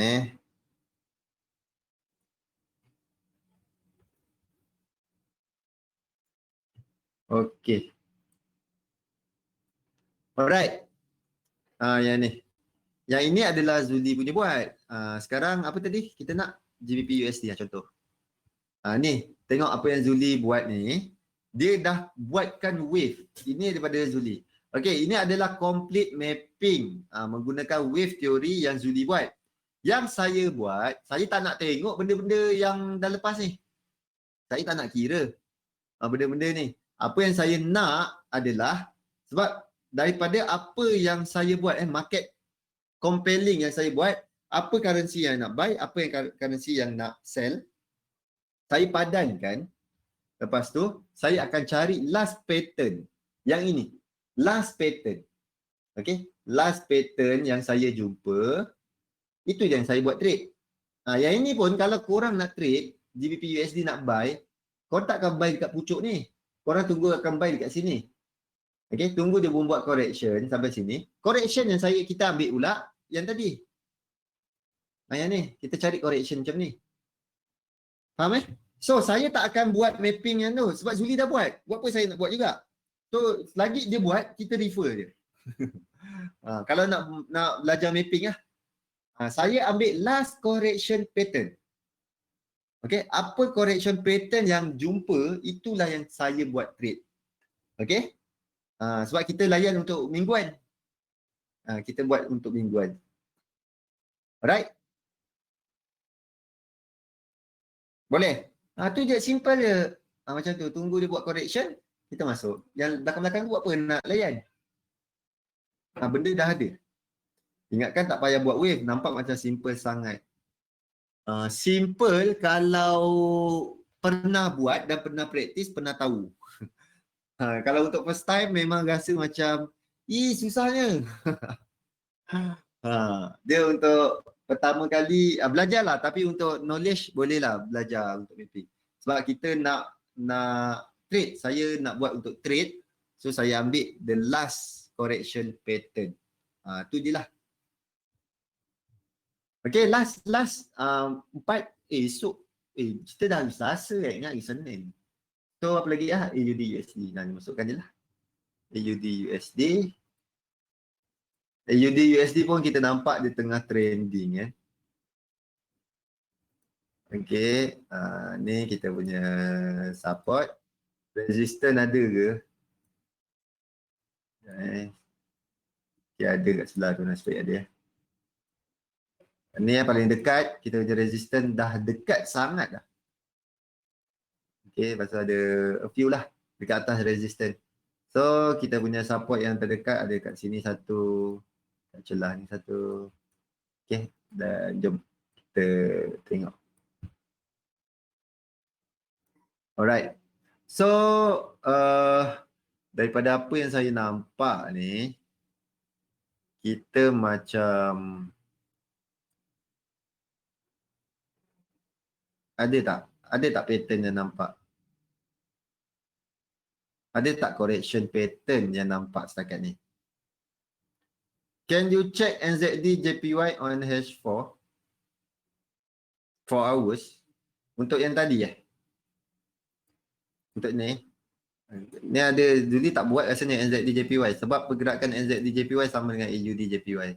Okey. Alright. Yang ni. Yang ini adalah Zuli punya buat. Sekarang apa tadi? Kita nak GBP USD contoh. Ni, tengok apa yang Zuli buat ni. Dia dah buatkan wave. Ini daripada Zuli. Okey, ini adalah complete mapping menggunakan wave teori yang Zuli buat. Yang saya buat, saya tak nak tengok benda-benda yang dah lepas ni. Saya tak nak kira benda-benda ni. Apa yang saya nak adalah, sebab daripada apa yang saya buat, market compelling yang saya buat, apa currency yang nak buy, apa yang currency yang nak sell, saya padankan. Lepas tu, saya akan cari last pattern. Yang ini. Last pattern. Okay. Last pattern yang saya jumpa, itu yang saya buat trade. Yang ini pun kalau korang nak trade, GBP USD nak buy, korang tak akan buy dekat pucuk ni. Korang tunggu akan buy dekat sini. Okay. Tunggu dia membuat correction sampai sini. Correction yang kita ambil pula, yang tadi. Yang ni. Kita cari correction macam ni. Faham So, saya tak akan buat mapping yang tu. Sebab Zuli dah buat. Buat apa saya nak buat juga? So, selagi dia buat, kita refer je. Kalau nak belajar mapping saya ambil last correction pattern. Okay, apa correction pattern yang jumpa, itulah yang saya buat trade. Okay. Sebab kita layan untuk mingguan. Kita buat untuk mingguan. Alright? Boleh? Tu je, simple je. Macam tu, tunggu dia buat correction, kita masuk. Yang belakang-belakang tu buat apa nak layan? Benda dah ada. Ingatkan tak payah buat wave, nampak macam simple sangat. Simple kalau pernah buat dan pernah praktis, pernah tahu. Kalau untuk first time memang rasa macam, susahnya. Dia untuk pertama kali belajarlah, tapi untuk knowledge bolehlah belajar untuk mapping. Sebab kita nak trade, saya nak buat untuk trade, so saya ambil the last correction pattern. Tu je lah. Okay, last 4 esok. Kita dah hari Selasa ingat hari Senin. So apa lagi AUD USD. Masukkan je lah. AUD USD. AUD USD pun kita nampak dia tengah trending Okay, ni kita punya support. Resistance ada ke? Okay, ada kat sebelah tu, nasib ada Ni yang paling dekat, kita punya resistance dah dekat sangat dah. Okay, lepas tu ada a few lah dekat atas resistance. So, kita punya support yang terdekat ada kat sini satu, kat celah ni satu. Okay, dan jom kita tengok. Alright. So, daripada apa yang saya nampak ni, kita macam ada tak pattern yang nampak? Ada tak correction pattern yang nampak setakat ni? Can you check NZD JPY on H4 4 hours? Untuk yang tadi Untuk ni. Ni ada Zuli tak buat rasanya NZD JPY sebab pergerakan NZD JPY sama dengan AUD JPY.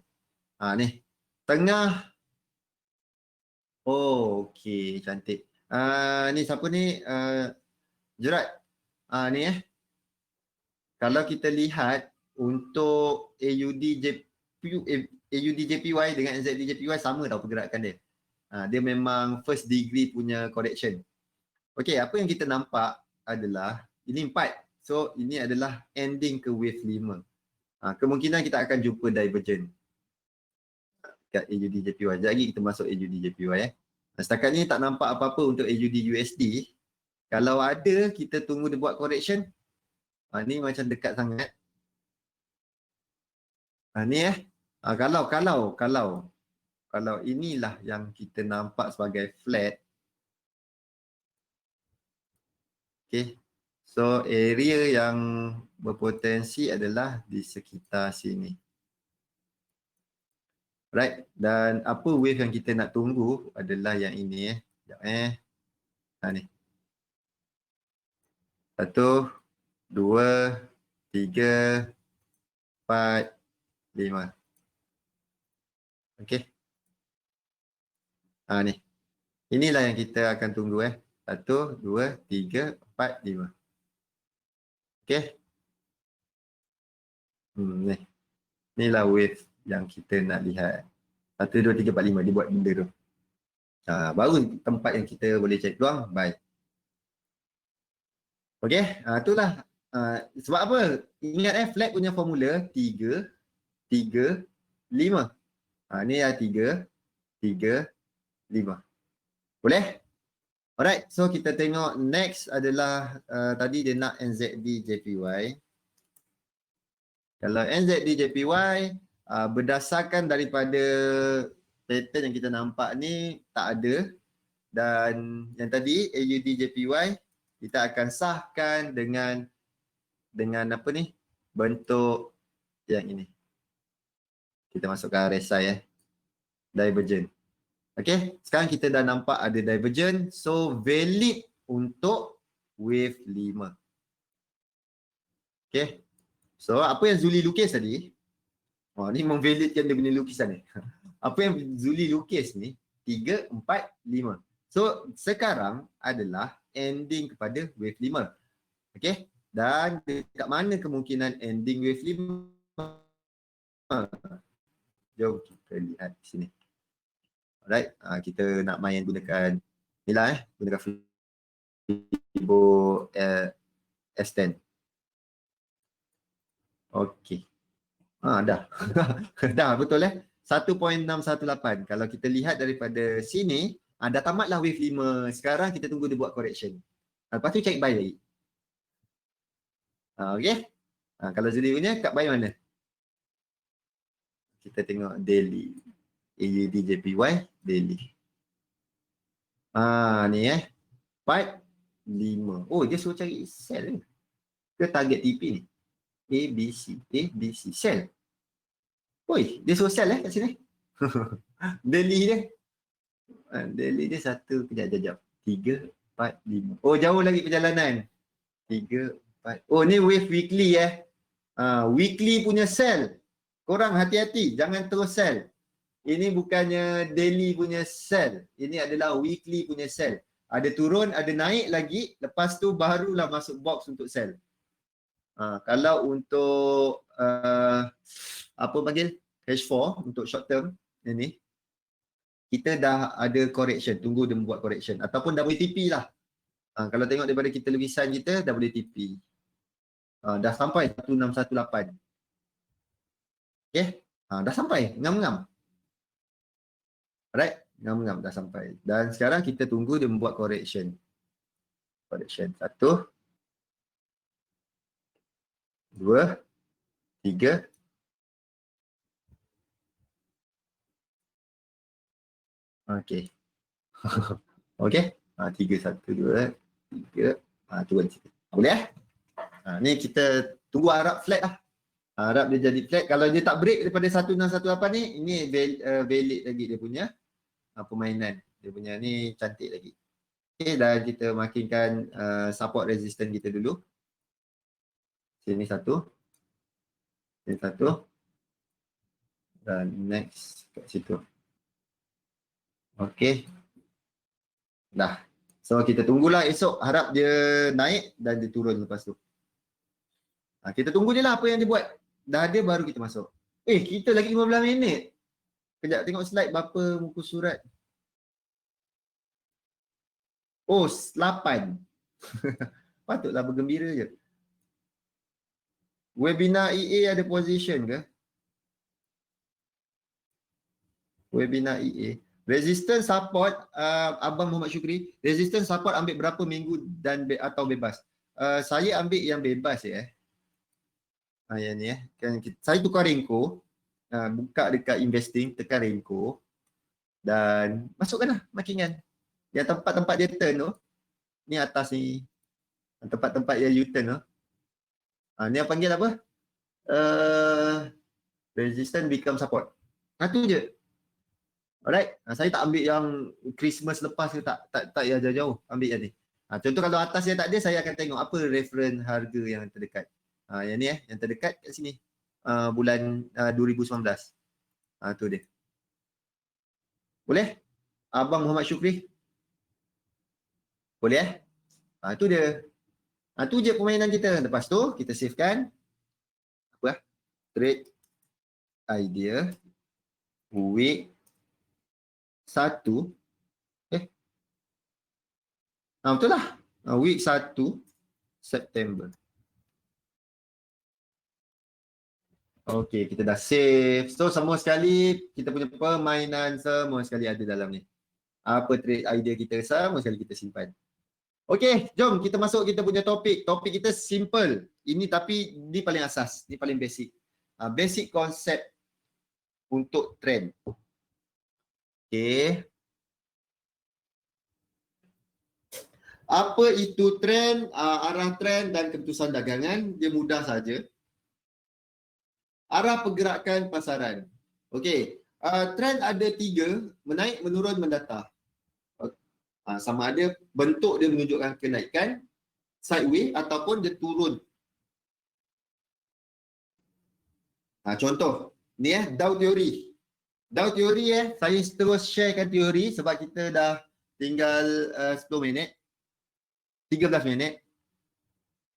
Ni. Tengah. Oh, okey, cantik. Ni siapa ni? Jerat. Ni Kalau kita lihat untuk AUD JPY dengan NZD JPY sama tau pergerakan dia. Dia memang first degree punya correction. Okey, apa yang kita nampak adalah ini 4. So, ini adalah ending ke wave 5. Kemungkinan kita akan jumpa divergent kat AUD JPY. Sekejap lagi kita masuk AUD JPY. Setakat ni tak nampak apa-apa untuk AUD USD. Kalau ada, kita tunggu dia buat correction. Ni macam dekat sangat. Ni kalau inilah yang kita nampak sebagai flat. Okay. So area yang berpotensi adalah di sekitar sini. Right. Dan apa wave yang kita nak tunggu adalah yang ini. Sekejap ni. 1, 2, 3, 4, 5. Okey. Ni. Inilah yang kita akan tunggu 1, 2, 3, 4, 5. Okey. Ni. Inilah wave yang kita nak lihat. 1, 2, 3, 4, 5 dia buat benda tu. Baru tempat yang kita boleh cek peluang buy. Okey, itulah. Sebab apa? Ingat flat punya formula 3, 3, 5. Ni 3, 3, 5. Boleh? Alright, so kita tengok next adalah tadi dia nak NZD JPY. Kalau NZD JPY berdasarkan daripada pattern yang kita nampak ni tak ada. Dan yang tadi AUD JPY kita akan sahkan dengan apa ni? Bentuk yang ini. Kita masukkan RSI divergent. Okey, sekarang kita dah nampak ada divergent, so valid untuk wave 5. Okey. So apa yang Zuli lukis tadi? Ni memvalidkan dia punya lukisan ni. Apa yang Zuli lukis ni 3, 4, 5. So sekarang adalah ending kepada wave 5. Okey. Dan dekat mana kemungkinan ending wave 5? Jom kita lihat di sini. Alright, kita nak main gunakan inilah gunakan Fibo S10. Okey. Dah. Dah betul 1.618. Kalau kita lihat daripada sini, dah tamatlah wave 5. Sekarang kita tunggu dia buat correction. Lepas tu check buy lagi. Okey. Kalau Zuli punya kat buy mana? Kita tengok daily. AUD JPY daily. Ni 4, 5. Oh, dia suruh cari sell ke target TP ni? ABC, sell. Oi, dia suruh sell kat sini. Daily dia. Daily dia satu, kejap. 3, 4, 5. Oh, jauh lagi perjalanan. 3, 4. Oh, ni wave weekly weekly punya sell. Korang hati-hati, jangan terus sell. Ini bukannya daily punya sell. Ini adalah weekly punya sell. Ada turun, ada naik lagi. Lepas tu barulah masuk box untuk sell. Kalau untuk apa panggil? H4 untuk short term ini. Kita dah ada correction. Tunggu dia membuat correction. Ataupun dah boleh TP lah. Kalau tengok daripada kita lukisan kita, dah boleh TP. Dah sampai 1618. Okay. Dah sampai. Ngam-ngam. Alright, ngam-ngam dah sampai. Dan sekarang kita tunggu dia membuat correction. Correction 1, 2, 3. Okey. Okey. 3, 1, 2, 3. Turun sikit. Boleh ni kita tunggu harap flat lah. Harap dia jadi flat. Kalau dia tak break daripada 1618 ni, ini valid lagi dia punya permainan. Dia punya ni cantik lagi. Okay, dan kita makinkan support resistance kita dulu. Sini satu. Sini satu. Dan next kat situ. Okay. Dah. So kita tunggulah esok. Harap dia naik dan dia turun lepas tu. Kita tunggu je lah apa yang dia buat. Dah ada baru kita masuk. Kita lagi 15 minit. Kejap tengok slide berapa muka surat. Oh, 8. Patutlah bergembira je. Webinar EA ada position ke? Webinar EA. Resistance support, Abang Muhammad Syukri, resistance support ambil berapa minggu dan atau bebas? Saya ambil yang bebas ya. Yang ni kan saya tukar Renko, buka dekat investing, tekan Renko dan masukkanlah makingan. Yang tempat-tempat dia turn tu, ni atas ni, tempat-tempat dia U-turn tu. Ni yang panggil apa? Resistance become support. Tu je. Alright, saya tak ambil yang Christmas lepas ke, tak yang jauh-jauh, ambil yang ni. Contoh kalau atas dia tak ada, saya akan tengok apa reference harga yang terdekat. Yang ni yang terdekat kat sini. Bulan 2019. Tu dia. Boleh? Abang Muhammad Syukri? Boleh tu dia. Tu je permainan kita. Lepas tu kita savekan. Apa? Trade idea week 1. Betul lah. Week 1 September. Okey, kita dah save. So semua sekali kita punya permainan semua sekali ada dalam ni. Apa trade idea kita semua sekali kita simpan. Okey, jom kita masuk kita punya topik. Topik kita simple. Ini tapi ni paling asas, ni paling basic. Basic konsep untuk trend. Okey. Apa itu trend, arah trend dan keputusan dagangan? Dia mudah saja. Arah pergerakan pasaran. Okey, trend ada 3, menaik, menurun, mendatar. Sama ada bentuk dia menunjukkan kenaikan, sideways ataupun dia turun. Contoh, ni Dow teori. Dow teori saya terus sharekan teori sebab kita dah tinggal 10 minit. 13 minit.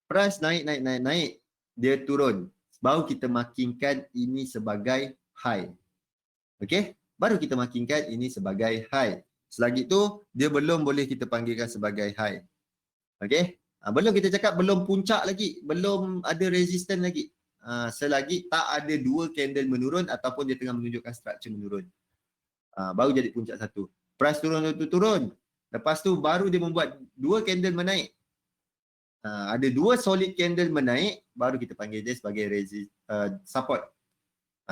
Price naik. Dia turun. Baru kita markingkan ini sebagai high. Okey? Baru kita markingkan ini sebagai high. Selagi tu, dia belum boleh kita panggilkan sebagai high. Okey? Belum kita cakap belum puncak lagi. Belum ada resistance lagi. Selagi tak ada 2 candle menurun ataupun dia tengah menunjukkan structure menurun. Baru jadi puncak 1. Price turun. Lepas tu baru dia membuat 2 candle menaik. Ada 2 solid candle menaik, baru kita panggil dia sebagai support.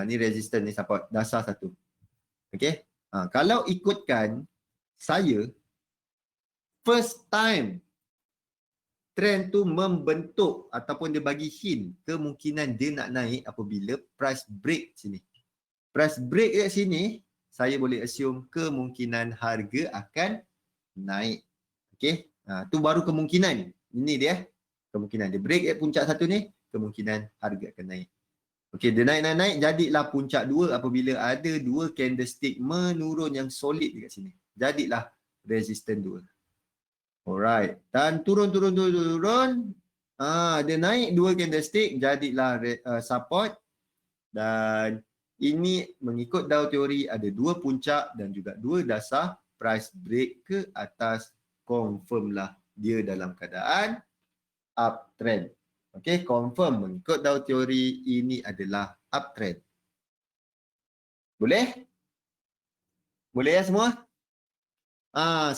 Ni resistance, ni support. Dasar 1. Okey. Kalau ikutkan saya, first time trend tu membentuk ataupun dia bagi hint kemungkinan dia nak naik apabila price break sini. Price break kat sini, saya boleh assume kemungkinan harga akan naik. Okey. Tu baru kemungkinan. Ini dia kemungkinan. Dia break at puncak 1 ni, kemungkinan harga akan naik. Okey, dia naik, jadilah puncak 2 apabila ada 2 candlestick menurun yang solid dekat sini. Jadilah resistance 2. Alright. Dan turun. Dia naik 2 candlestick, jadilah support. Dan ini mengikut Dow teori ada 2 puncak dan juga 2 dasar. Price break ke atas, confirm lah dia dalam keadaan uptrend. Okey, confirm mengikut Dow teori ini adalah uptrend. Boleh? Boleh ya semua?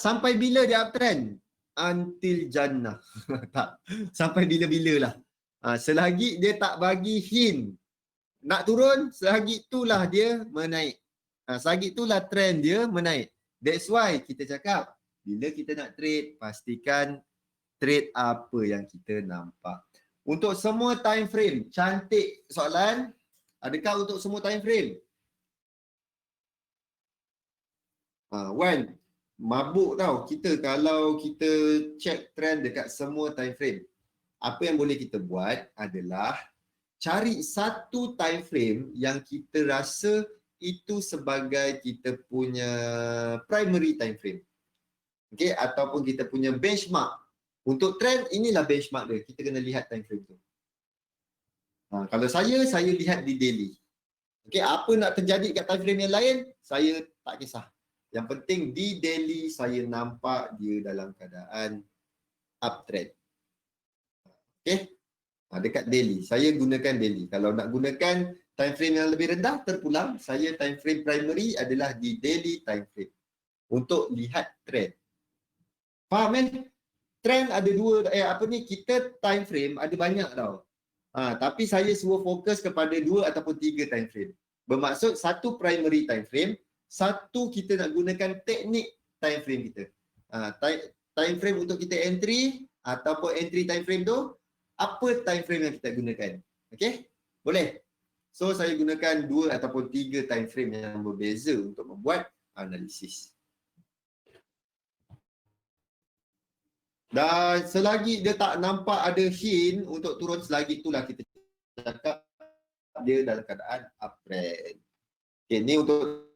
Sampai bila dia uptrend? Until Jannah. Tak. Sampai bila-bila lah. Selagi dia tak bagi hint nak turun, selagi itulah dia menaik. Selagi itulah trend dia menaik. That's why kita cakap, bila kita nak trade, pastikan trade apa yang kita nampak. Untuk semua time frame, cantik soalan. Adakah untuk semua time frame? Wan, mabuk tau kita kalau kita check trend dekat semua time frame. Apa yang boleh kita buat adalah cari satu time frame yang kita rasa itu sebagai kita punya primary time frame. Okey, ataupun kita punya benchmark. Untuk trend, inilah benchmark dia. Kita kena lihat time frame tu. Kalau saya lihat di daily. Okey, apa nak terjadi kat time frame yang lain, saya tak kisah. Yang penting di daily saya nampak dia dalam keadaan uptrend. Okey. Dekat daily. Saya gunakan daily. Kalau nak gunakan time frame yang lebih rendah, terpulang. Saya time frame primary adalah di daily time frame. Untuk lihat trend. Faham kan? Trend ada dua, kita time frame ada banyak tau. Tapi saya suruh fokus kepada 2 ataupun 3 time frame. Bermaksud satu primary time frame, satu kita nak gunakan teknik time frame kita. Time frame untuk kita entry ataupun entry time frame tu, apa time frame yang kita gunakan. Okey? Boleh? So saya gunakan 2 ataupun 3 time frame yang berbeza untuk membuat analisis. Dan selagi dia tak nampak ada hint untuk turun, selagi itulah kita cakap dia dalam keadaan uptrend. Okay, ni untuk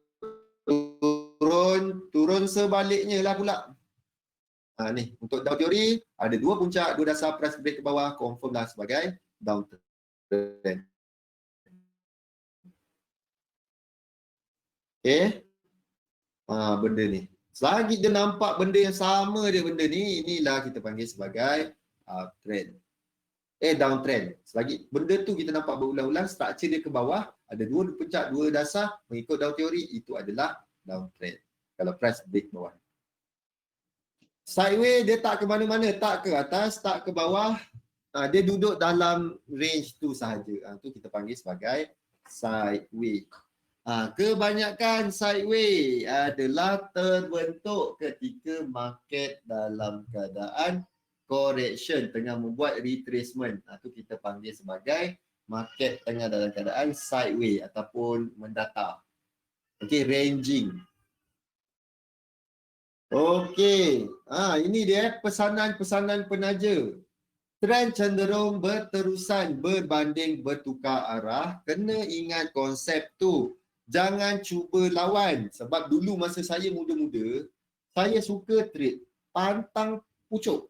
turun sebaliknya lah pula. Ni untuk Dow teori ada 2 puncak, 2 dasar, price break ke bawah, confirm lah sebagai downtrend. Okay. Benda ni. Selagi dia nampak benda yang sama dia benda ni, inilah kita panggil sebagai uptrend. Downtrend. Selagi benda tu kita nampak berulang-ulang, structure dia ke bawah, ada 2 puncak, 2 dasar, mengikut Dow teori, itu adalah downtrend. Kalau price break bawah. Sideways dia tak ke mana-mana, tak ke atas, tak ke bawah. Dia duduk dalam range tu sahaja. Tu kita panggil sebagai sideways. Kebanyakan sideways adalah terbentuk ketika market dalam keadaan correction, tengah membuat retracement. Itu kita panggil sebagai market tengah dalam keadaan sideways ataupun mendatar. Okey, ranging. Okey, ini dia pesanan-pesanan penaja. Trend cenderung berterusan berbanding bertukar arah. Kena ingat konsep tu. Jangan cuba lawan. Sebab dulu masa saya muda-muda, saya suka trade pantang pucuk.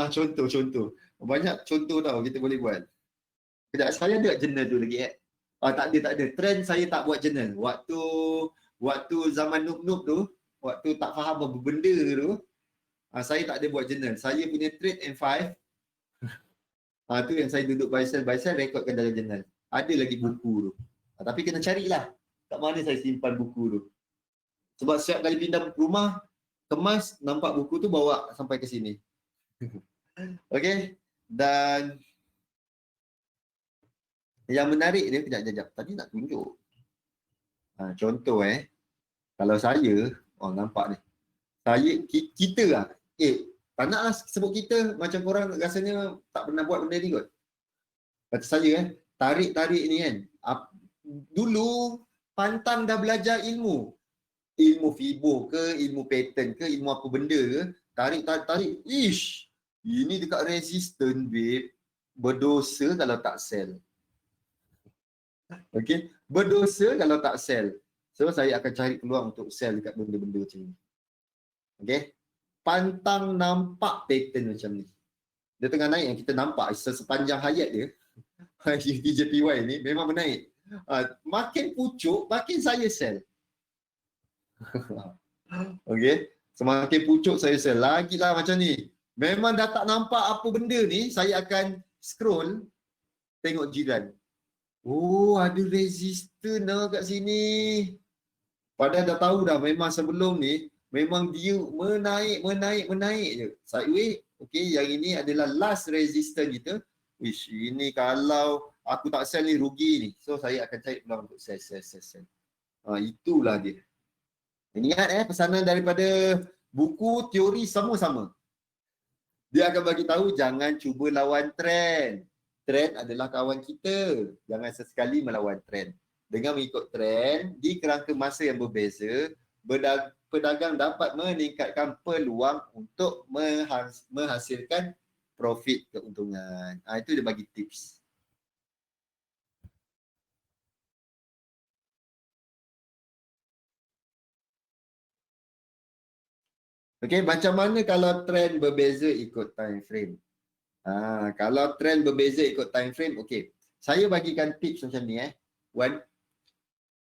Contoh. Banyak contoh tau kita boleh buat. Kejap, saya ada journal tu lagi tak ada. Trend saya tak buat journal. Waktu zaman noob-noob tu, waktu tak faham apa benda tu, saya tak ada buat journal. Saya punya trade and 5. Tu yang saya duduk buy sell, rekodkan dalam journal. Ada lagi buku tu. Tapi kena carilah kat mana saya simpan buku tu. Sebab setiap kali pindah rumah, kemas, nampak buku tu, bawa sampai ke sini. Okey. Dan yang menarik dia, kejap. Tadi nak tunjuk. Contoh kalau saya, nampak ni. Kita lah. Tak naklah sebut kita, macam korang rasanya tak pernah buat benda ni kot. Kata saya tarik ni kan. Dulu pantang dah belajar ilmu Fibo ke, ilmu pattern ke, ilmu apa benda ke, tarik. Ini dekat resistance babe, berdosa kalau tak sell. Okey, berdosa kalau tak sell. So saya akan cari peluang untuk sell dekat benda-benda macam ni. Okey, pantang nampak pattern macam ni. Dia tengah naik yang kita nampak sepanjang hayat dia. TJPY ni memang menaik. Makin pucuk, makin saya sell. Okey, semakin pucuk saya sell. Lagilah macam ni. Memang dah tak nampak apa benda ni, saya akan scroll tengok jiran. Ada resistance kat sini. Padahal dah tahu dah memang sebelum ni memang dia menaik je. Sideways, okey, yang ini adalah last resistance kita. Ini kalau aku tak sell ni rugi ni. So saya akan cari peluang untuk sell. Itulah dia. Ingat pesanan daripada buku teori sama-sama. Dia akan bagi tahu jangan cuba lawan trend. Trend adalah kawan kita. Jangan sesekali melawan trend. Dengan mengikut trend di kerangka masa yang berbeza, pedagang dapat meningkatkan peluang untuk menghasilkan profit, keuntungan. Itu dia bagi tips. Okey, macam mana kalau trend berbeza ikut time frame? Kalau trend berbeza ikut time frame, okey. Saya bagikan tips macam ni Wan,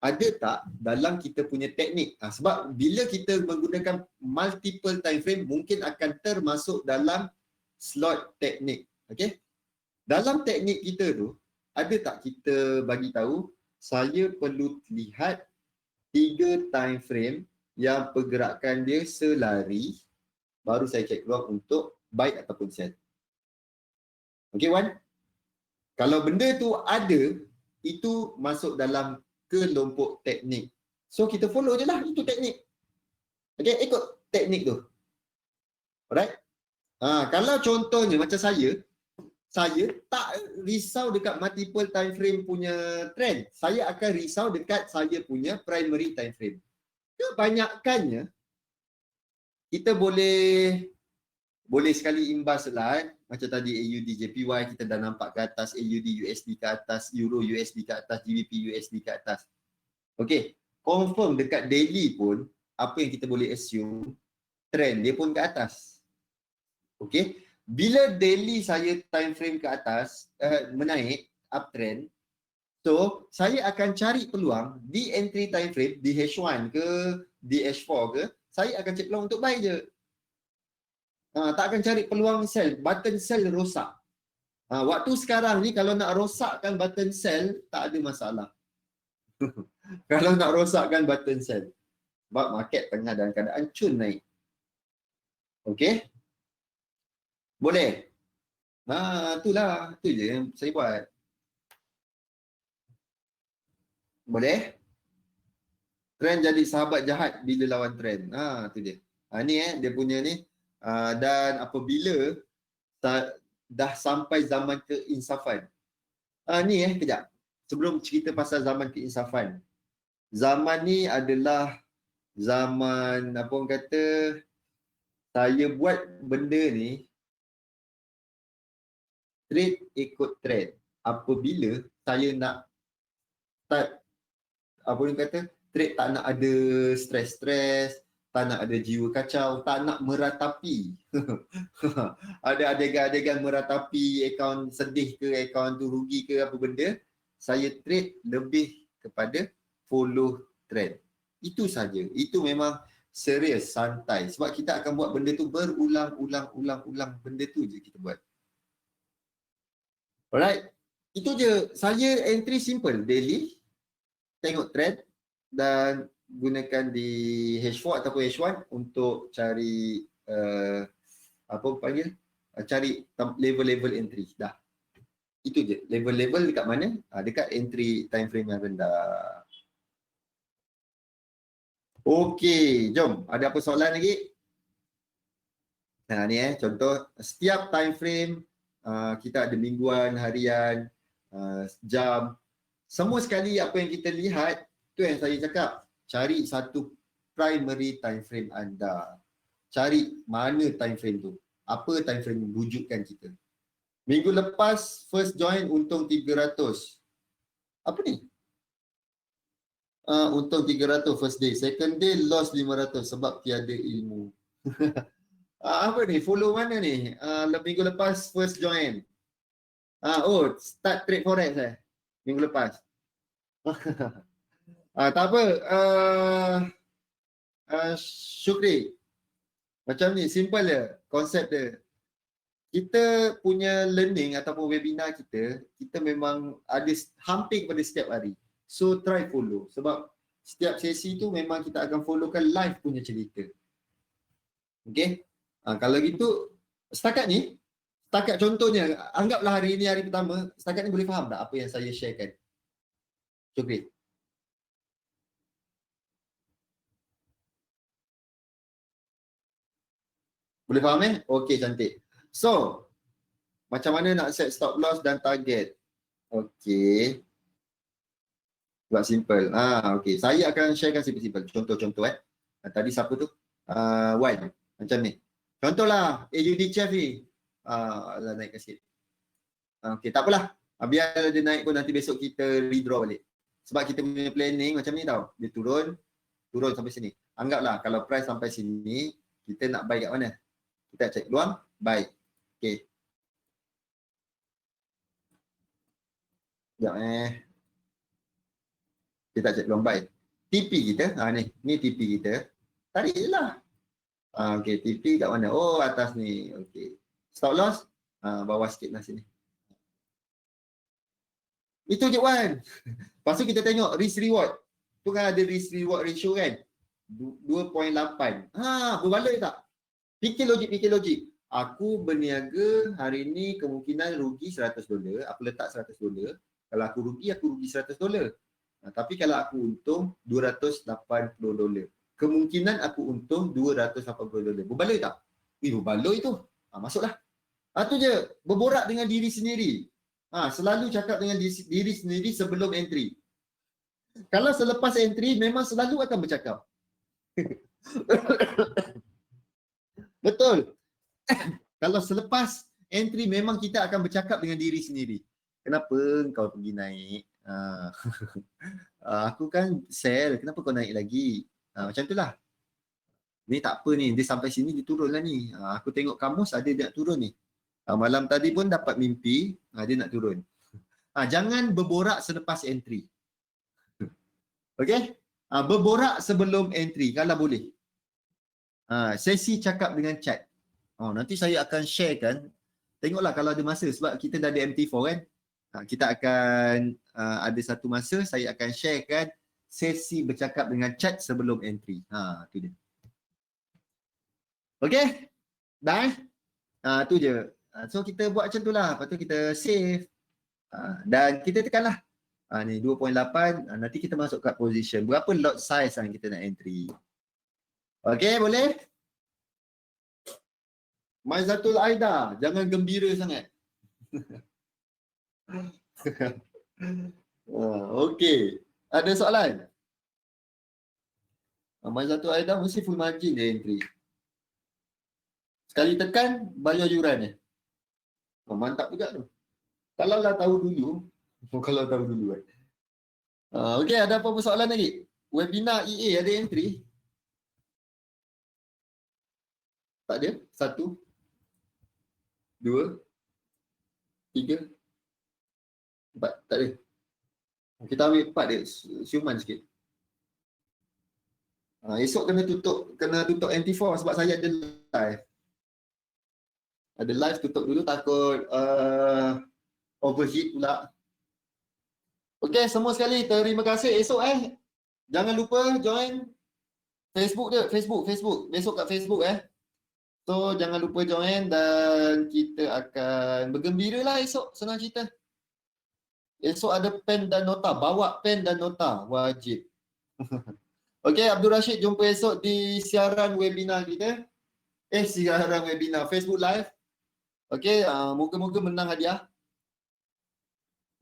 ada tak dalam kita punya teknik? Sebab bila kita menggunakan multiple time frame, mungkin akan termasuk dalam slot teknik. Okey? Dalam teknik kita tu, ada tak kita bagi tahu saya perlu lihat 3 time frame yang pergerakan dia selari, baru saya check keluar untuk buy ataupun sell. Okay, Wan? Kalau benda tu ada, itu masuk dalam kelompok teknik. So, kita follow je lah, itu teknik. Okay, ikut teknik tu. Alright? Kalau contohnya macam saya tak risau dekat multiple time frame punya trend. Saya akan risau dekat saya punya primary time frame. Kebanyakannya, kita boleh sekali imbas lah. Macam tadi AUD JPY kita dah nampak ke atas, AUD USD ke atas, Euro USD ke atas, GBP USD ke atas. Okay, confirm dekat daily pun, apa yang kita boleh assume, trend dia pun ke atas. Okay, bila daily saya time frame ke atas, menaik, uptrend, so saya akan cari peluang di entry time frame, di H1 ke, di H4 ke, saya akan cari peluang untuk buy je. Tak akan cari peluang sell, button sell rosak. Waktu sekarang ni kalau nak rosakkan button sell, tak ada masalah. Kalau nak rosakkan button sell. Sebab market tengah dalam keadaan cun naik. Okey? Boleh? Itulah. Itu je yang saya buat. Boleh? Trend jadi sahabat jahat bila lawan trend. Itu dia. Ni dia punya ni. Dan apabila dah sampai zaman keinsafan. Ni kejap. Sebelum cerita pasal zaman keinsafan. Zaman ni adalah zaman, apa orang kata, saya buat benda ni trade ikut trend. Apabila saya nak start, apa orang kata, trade tak nak ada stres-stres, tak nak ada jiwa kacau, tak nak meratapi. Ada adegan-adegan meratapi akaun sedih ke, akaun tu rugi ke apa benda, saya trade lebih kepada follow trend. Itu saja. Itu memang serius, santai. Sebab kita akan buat benda tu berulang-ulang. Benda tu je kita buat. Alright. Itu je. Saya entry simple. Daily. Tengok trend. Dan gunakan di H4 ataupun H1 untuk cari apa panggil? Cari level-level entry. Dah. Itu je. Level-level dekat mana? Dekat entry time frame yang rendah. Okey, jom. Ada apa soalan lagi? Ni contoh. Setiap time frame kita ada mingguan, harian, jam. Semua sekali apa yang kita lihat, tu yang saya cakap. Cari satu primary time frame anda. Cari mana time frame tu. Apa time frame wujudkan kita. Minggu lepas first join untung 300. Apa ni? Untung 300 first day. Second day loss 500 sebab tiada ilmu. Apa ni? Follow mana ni? Minggu lepas first join. Start trade forex minggu lepas. Tak apa. Syukri. Macam ni, simple je konsep dia. Kita punya learning ataupun webinar kita memang ada hampir pada setiap hari. So try follow. Sebab setiap sesi tu memang kita akan followkan live punya cerita. Okay. Kalau gitu, setakat contohnya, anggaplah hari ini hari pertama, setakat ni boleh faham tak apa yang saya sharekan? Syukri. Boleh faham Okey, cantik. So, macam mana nak set stop loss dan target? Okey. Buat simple. Okey. Saya akan sharekan simple-simple. Contoh-contoh Tadi siapa tu? Wan. Macam ni. Contohlah AUD Chef ni. Lah naikkan sikit. Okey, tak apalah. Biar dia naik pun nanti besok kita redraw balik. Sebab kita punya planning macam ni tau. Dia turun sampai sini. Anggaplah kalau price sampai sini, kita nak buy kat mana? Kita cek peluang, buy. Okey. Sekejap Kita cek peluang buy. TP kita, ni TP kita. Tarik je lah. Okey, TP kat mana? Oh, atas ni. Okey. Stop loss, bawah sikit lah sini. Itu je Wan. Lepas tu kita tengok risk reward. Tu kan ada risk reward ratio kan. 2.8. Berbaloi tak? Fikir logik. Aku berniaga hari ni kemungkinan rugi $100. Aku letak $100. Kalau aku rugi $100. Tapi kalau aku untung $280. Kemungkinan aku untung $280. Berbaloi tak? Berbaloi tu. Masuklah. Tu je. Berborak dengan diri sendiri. Selalu cakap dengan diri sendiri sebelum entry. Kalau selepas entry memang selalu akan bercakap. Betul. Kalau selepas entry memang kita akan bercakap dengan diri sendiri. Kenapa kau pergi naik? Aku kan sell, kenapa kau naik lagi? Macam itulah. Ni tak apa ni, dia sampai sini dia turun lah ni. Aku tengok kamus ada dia nak turun ni. Malam tadi pun dapat mimpi, dia nak turun. Jangan berborak selepas entry. Okey? Berborak sebelum entry kalau boleh. Sesi cakap dengan chat. Nanti saya akan sharekan. Tengoklah kalau ada masa sebab kita dah ada MT4 kan. Kita akan ada satu masa saya akan sharekan sesi bercakap dengan chat sebelum entry. Tu dia. Okey? Dah? Tu je. So kita buat macam tu lah. Lepas tu kita save. Dan kita tekanlah. Ni 2.8. Nanti kita masuk kat position. Berapa lot size yang kita nak entry. Okey, boleh? Maizatul Aida, jangan gembira sangat. Okey. Ada soalan? Maizatul Aida mesti full margin dia entry. Sekali tekan, bayar yuran. Mantap juga tu. Kalau lah tahu dulu. Kalau tahu dulu kan. Okey, ada apa-apa soalan lagi? Webinar EA ada entry? Tak ada? 1, 2, 3, 4. Tak ada. Kita ambil 4 dia. Siuman sikit. Esok kena tutup MT4 sebab saya ada live. Ada live tutup dulu takut overheat pula. Okey, semua sekali terima kasih. Esok jangan lupa join Facebook dia, Facebook. Besok kat Facebook So jangan lupa join dan kita akan bergembira lah esok, senang cerita. Esok ada pen dan nota, bawa pen dan nota, wajib. Okey, Abdul Rashid jumpa esok di siaran webinar kita. Siaran webinar Facebook Live. Okey, moga-moga menang hadiah.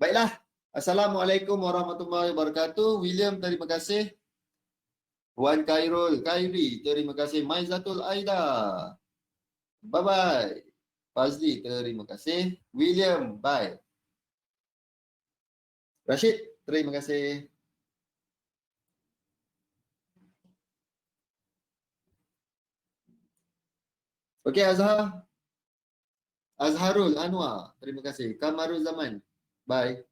Baiklah. Assalamualaikum warahmatullahi wabarakatuh. William, terima kasih. Wan Khairul, Khairi, terima kasih. Maizatul Aida. Bye-bye. Fazli, terima kasih. William, bye. Rashid, terima kasih. Okey, Azharul Anwar, terima kasih. Kamarul Zaman, bye.